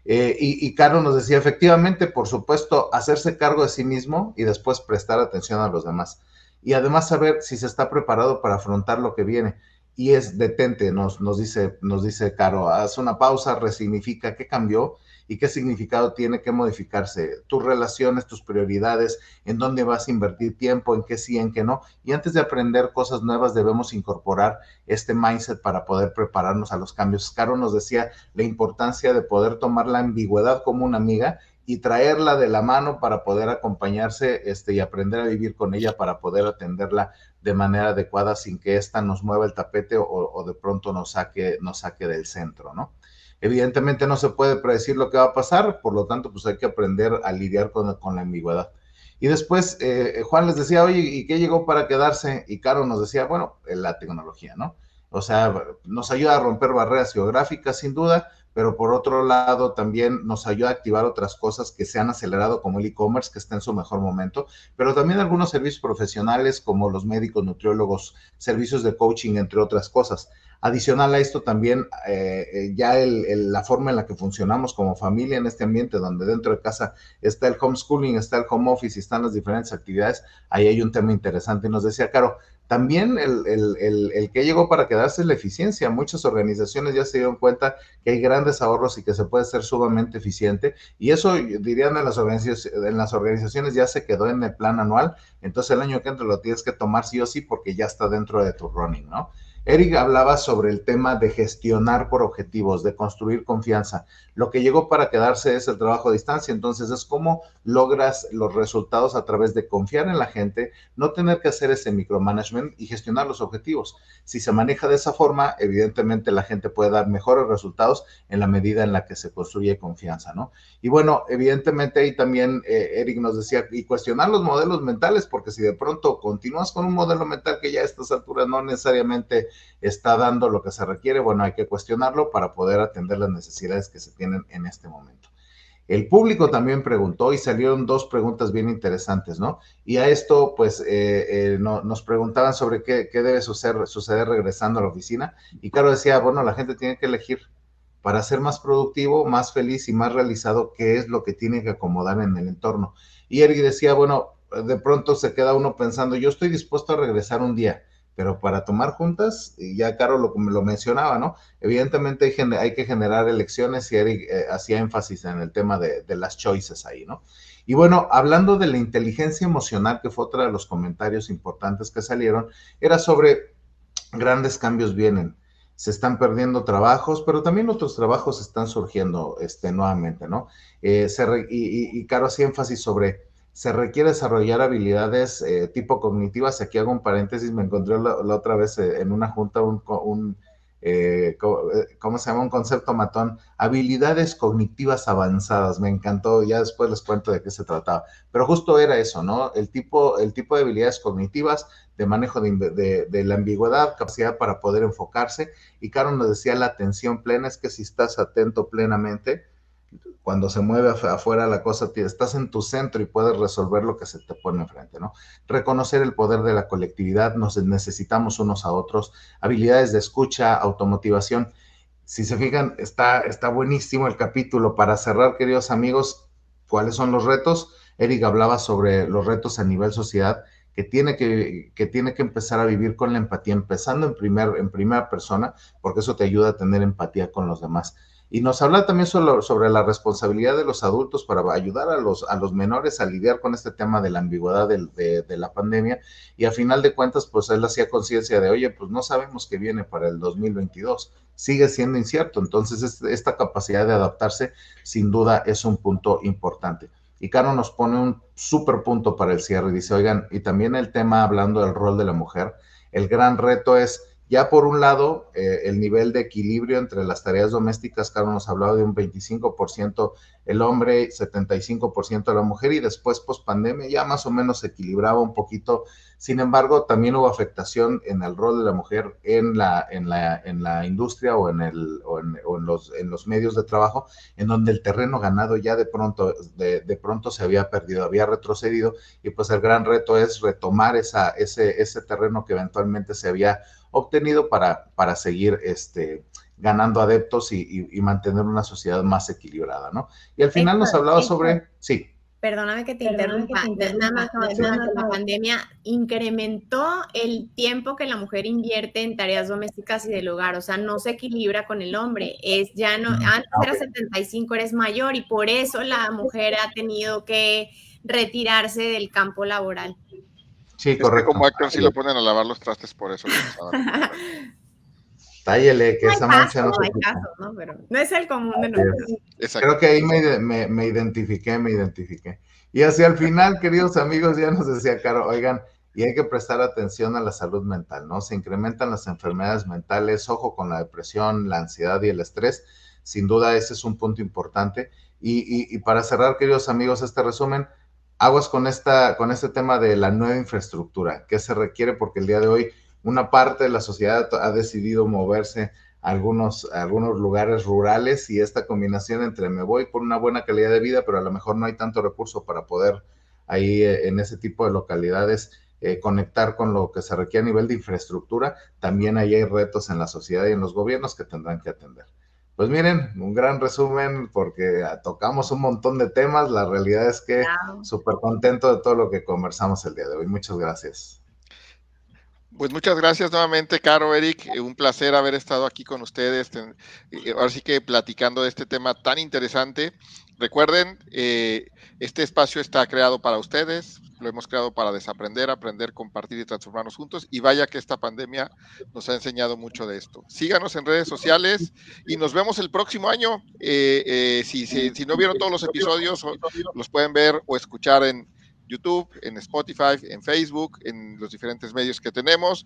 Y Caro nos decía, efectivamente, por supuesto, hacerse cargo de sí mismo y después prestar atención a los demás. Y además saber si se está preparado para afrontar lo que viene. Y es detente, nos dice Caro, haz una pausa, resignifica qué cambió y qué significado tiene que modificarse, tus relaciones, tus prioridades, en dónde vas a invertir tiempo, en qué sí, en qué no. Y antes de aprender cosas nuevas debemos incorporar este mindset para poder prepararnos a los cambios. Caro nos decía la importancia de poder tomar la ambigüedad como una amiga y traerla de la mano para poder acompañarse y aprender a vivir con ella para poder atenderla de manera adecuada sin que ésta nos mueva el tapete o de pronto nos saque del centro, ¿no? Evidentemente no se puede predecir lo que va a pasar, por lo tanto, pues hay que aprender a lidiar con la ambigüedad. Y después Juan les decía, oye, ¿y qué llegó para quedarse? Y Caro nos decía, bueno, la tecnología, ¿no? O sea, nos ayuda a romper barreras geográficas, sin duda, pero por otro lado también nos ayuda a activar otras cosas que se han acelerado, como el e-commerce, que está en su mejor momento, pero también algunos servicios profesionales como los médicos, nutriólogos, servicios de coaching, entre otras cosas. Adicional a esto también ya la forma en la que funcionamos como familia en este ambiente donde dentro de casa está el homeschooling, está el home office y están las diferentes actividades, ahí hay un tema interesante. Y nos decía Caro, también el que llegó para quedarse es la eficiencia. Muchas organizaciones ya se dieron cuenta que hay grandes ahorros y que se puede ser sumamente eficiente y eso dirían en las organizaciones ya se quedó en el plan anual, entonces el año que entra lo tienes que tomar sí o sí porque ya está dentro de tu running, ¿no? Eric hablaba sobre el tema de gestionar por objetivos, de construir confianza. Lo que llegó para quedarse es el trabajo a distancia, entonces es cómo logras los resultados a través de confiar en la gente, no tener que hacer ese micromanagement y gestionar los objetivos. Si se maneja de esa forma, evidentemente la gente puede dar mejores resultados en la medida en la que se construye confianza, ¿no? Y bueno, evidentemente ahí también Eric nos decía, y cuestionar los modelos mentales, porque si de pronto continúas con un modelo mental que ya a estas alturas no necesariamente está dando lo que se requiere, bueno, hay que cuestionarlo para poder atender las necesidades que se tienen en este momento. El público también preguntó y salieron 2 preguntas bien interesantes, ¿no? Y a esto, pues, nos preguntaban sobre qué debe suceder regresando a la oficina. Y Caro decía, bueno, la gente tiene que elegir para ser más productivo, más feliz y más realizado, qué es lo que tiene que acomodar en el entorno. Y Eric decía, bueno, de pronto se queda uno pensando, yo estoy dispuesto a regresar un día, pero para tomar juntas, y ya Caro lo mencionaba, ¿no? Evidentemente hay que generar elecciones y Eric hacía énfasis en el tema de las choices ahí, ¿no? Y bueno, hablando de la inteligencia emocional, que fue otro de los comentarios importantes que salieron, era sobre grandes cambios vienen, se están perdiendo trabajos, pero también otros trabajos están surgiendo nuevamente, ¿no? Y Caro hacía énfasis sobre se requiere desarrollar habilidades tipo cognitivas. Aquí hago un paréntesis, me encontré la otra vez en una junta ¿cómo se llama? Un concepto matón, habilidades cognitivas avanzadas, me encantó, ya después les cuento de qué se trataba, pero justo era eso, ¿no? El tipo de habilidades cognitivas, de manejo de la ambigüedad, capacidad para poder enfocarse, y Caro nos decía la atención plena, es que si estás atento plenamente, cuando se mueve afuera la cosa, estás en tu centro y puedes resolver lo que se te pone enfrente, ¿no? Reconocer el poder de la colectividad, nos necesitamos unos a otros, habilidades de escucha, automotivación. Si se fijan, está buenísimo el capítulo. Para cerrar, queridos amigos, ¿cuáles son los retos? Eric hablaba sobre los retos a nivel sociedad, que tiene que empezar a vivir con la empatía, empezando en primera persona, porque eso te ayuda a tener empatía con los demás. Y nos habla también sobre la responsabilidad de los adultos para ayudar a los menores a lidiar con este tema de la ambigüedad de la pandemia, y a final de cuentas, pues él hacía conciencia de, oye, pues no sabemos qué viene para el 2022, sigue siendo incierto, entonces esta capacidad de adaptarse sin duda es un punto importante. Y Caro nos pone un súper punto para el cierre y dice, oigan, y también el tema hablando del rol de la mujer, el gran reto es, ya por un lado, el nivel de equilibrio entre las tareas domésticas. Caro nos hablaba de un 25% el hombre, 75% la mujer, y después, post pandemia, ya más o menos se equilibraba un poquito. Sin embargo, también hubo afectación en el rol de la mujer en la industria o en los medios de trabajo, en donde el terreno ganado ya de pronto se había perdido, había retrocedido, y pues el gran reto es retomar ese terreno que eventualmente se había obtenido para seguir ganando adeptos y mantener una sociedad más equilibrada, ¿no? Y al final nos hablaba sobre, sí. Perdóname que te interrumpa, nada más la pandemia incrementó el tiempo que la mujer invierte en tareas domésticas y del hogar, o sea, no se equilibra con el hombre, ya no, antes era 75, eres mayor, y por eso la mujer ha tenido que retirarse del campo laboral. Sí, correcto. Como actor sí lo ponen a lavar los trastes por eso. Tállele, que no esa mancha no se hay casos, ¿no? Pero no es el común de nosotros. Creo que ahí me identifiqué. Y hacia el final, queridos amigos, ya nos decía Caro, oigan, y hay que prestar atención a la salud mental, ¿no? Se incrementan las enfermedades mentales, ojo con la depresión, la ansiedad y el estrés. Sin duda ese es un punto importante. Y para cerrar, queridos amigos, este resumen, aguas con este tema de la nueva infraestructura que se requiere, porque el día de hoy una parte de la sociedad ha decidido moverse a algunos lugares rurales, y esta combinación entre me voy por una buena calidad de vida, pero a lo mejor no hay tanto recurso para poder ahí en ese tipo de localidades conectar con lo que se requiere a nivel de infraestructura, también ahí hay retos en la sociedad y en los gobiernos que tendrán que atender. Pues miren, un gran resumen porque tocamos un montón de temas. La realidad es que súper contento de todo lo que conversamos el día de hoy. Muchas gracias. Pues muchas gracias nuevamente, Caro, Eric. Un placer haber estado aquí con ustedes. Ahora sí que platicando de este tema tan interesante. Recuerden, este espacio está creado para ustedes. Lo hemos creado para desaprender, aprender, compartir y transformarnos juntos. Y vaya que esta pandemia nos ha enseñado mucho de esto. Síganos en redes sociales y nos vemos el próximo año. Si no vieron todos los episodios, los pueden ver o escuchar en YouTube, en Spotify, en Facebook, en los diferentes medios que tenemos.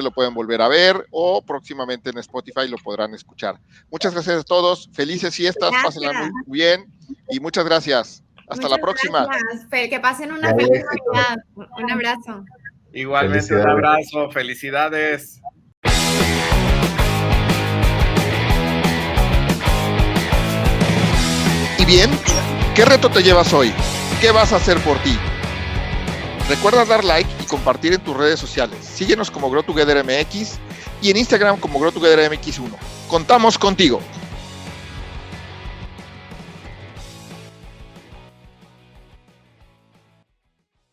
Lo pueden volver a ver o próximamente en Spotify lo podrán escuchar. Muchas gracias a todos. Felices fiestas, pásenla muy bien y muchas gracias. Hasta la próxima. Gracias. Que pasen una feliz Navidad. Un abrazo. Igualmente, un abrazo. Felicidades. ¿Y bien? ¿Qué reto te llevas hoy? ¿Qué vas a hacer por ti? Recuerda dar like y compartir en tus redes sociales. Síguenos como Grow Together MX y en Instagram como Grow Together MX1. Contamos contigo.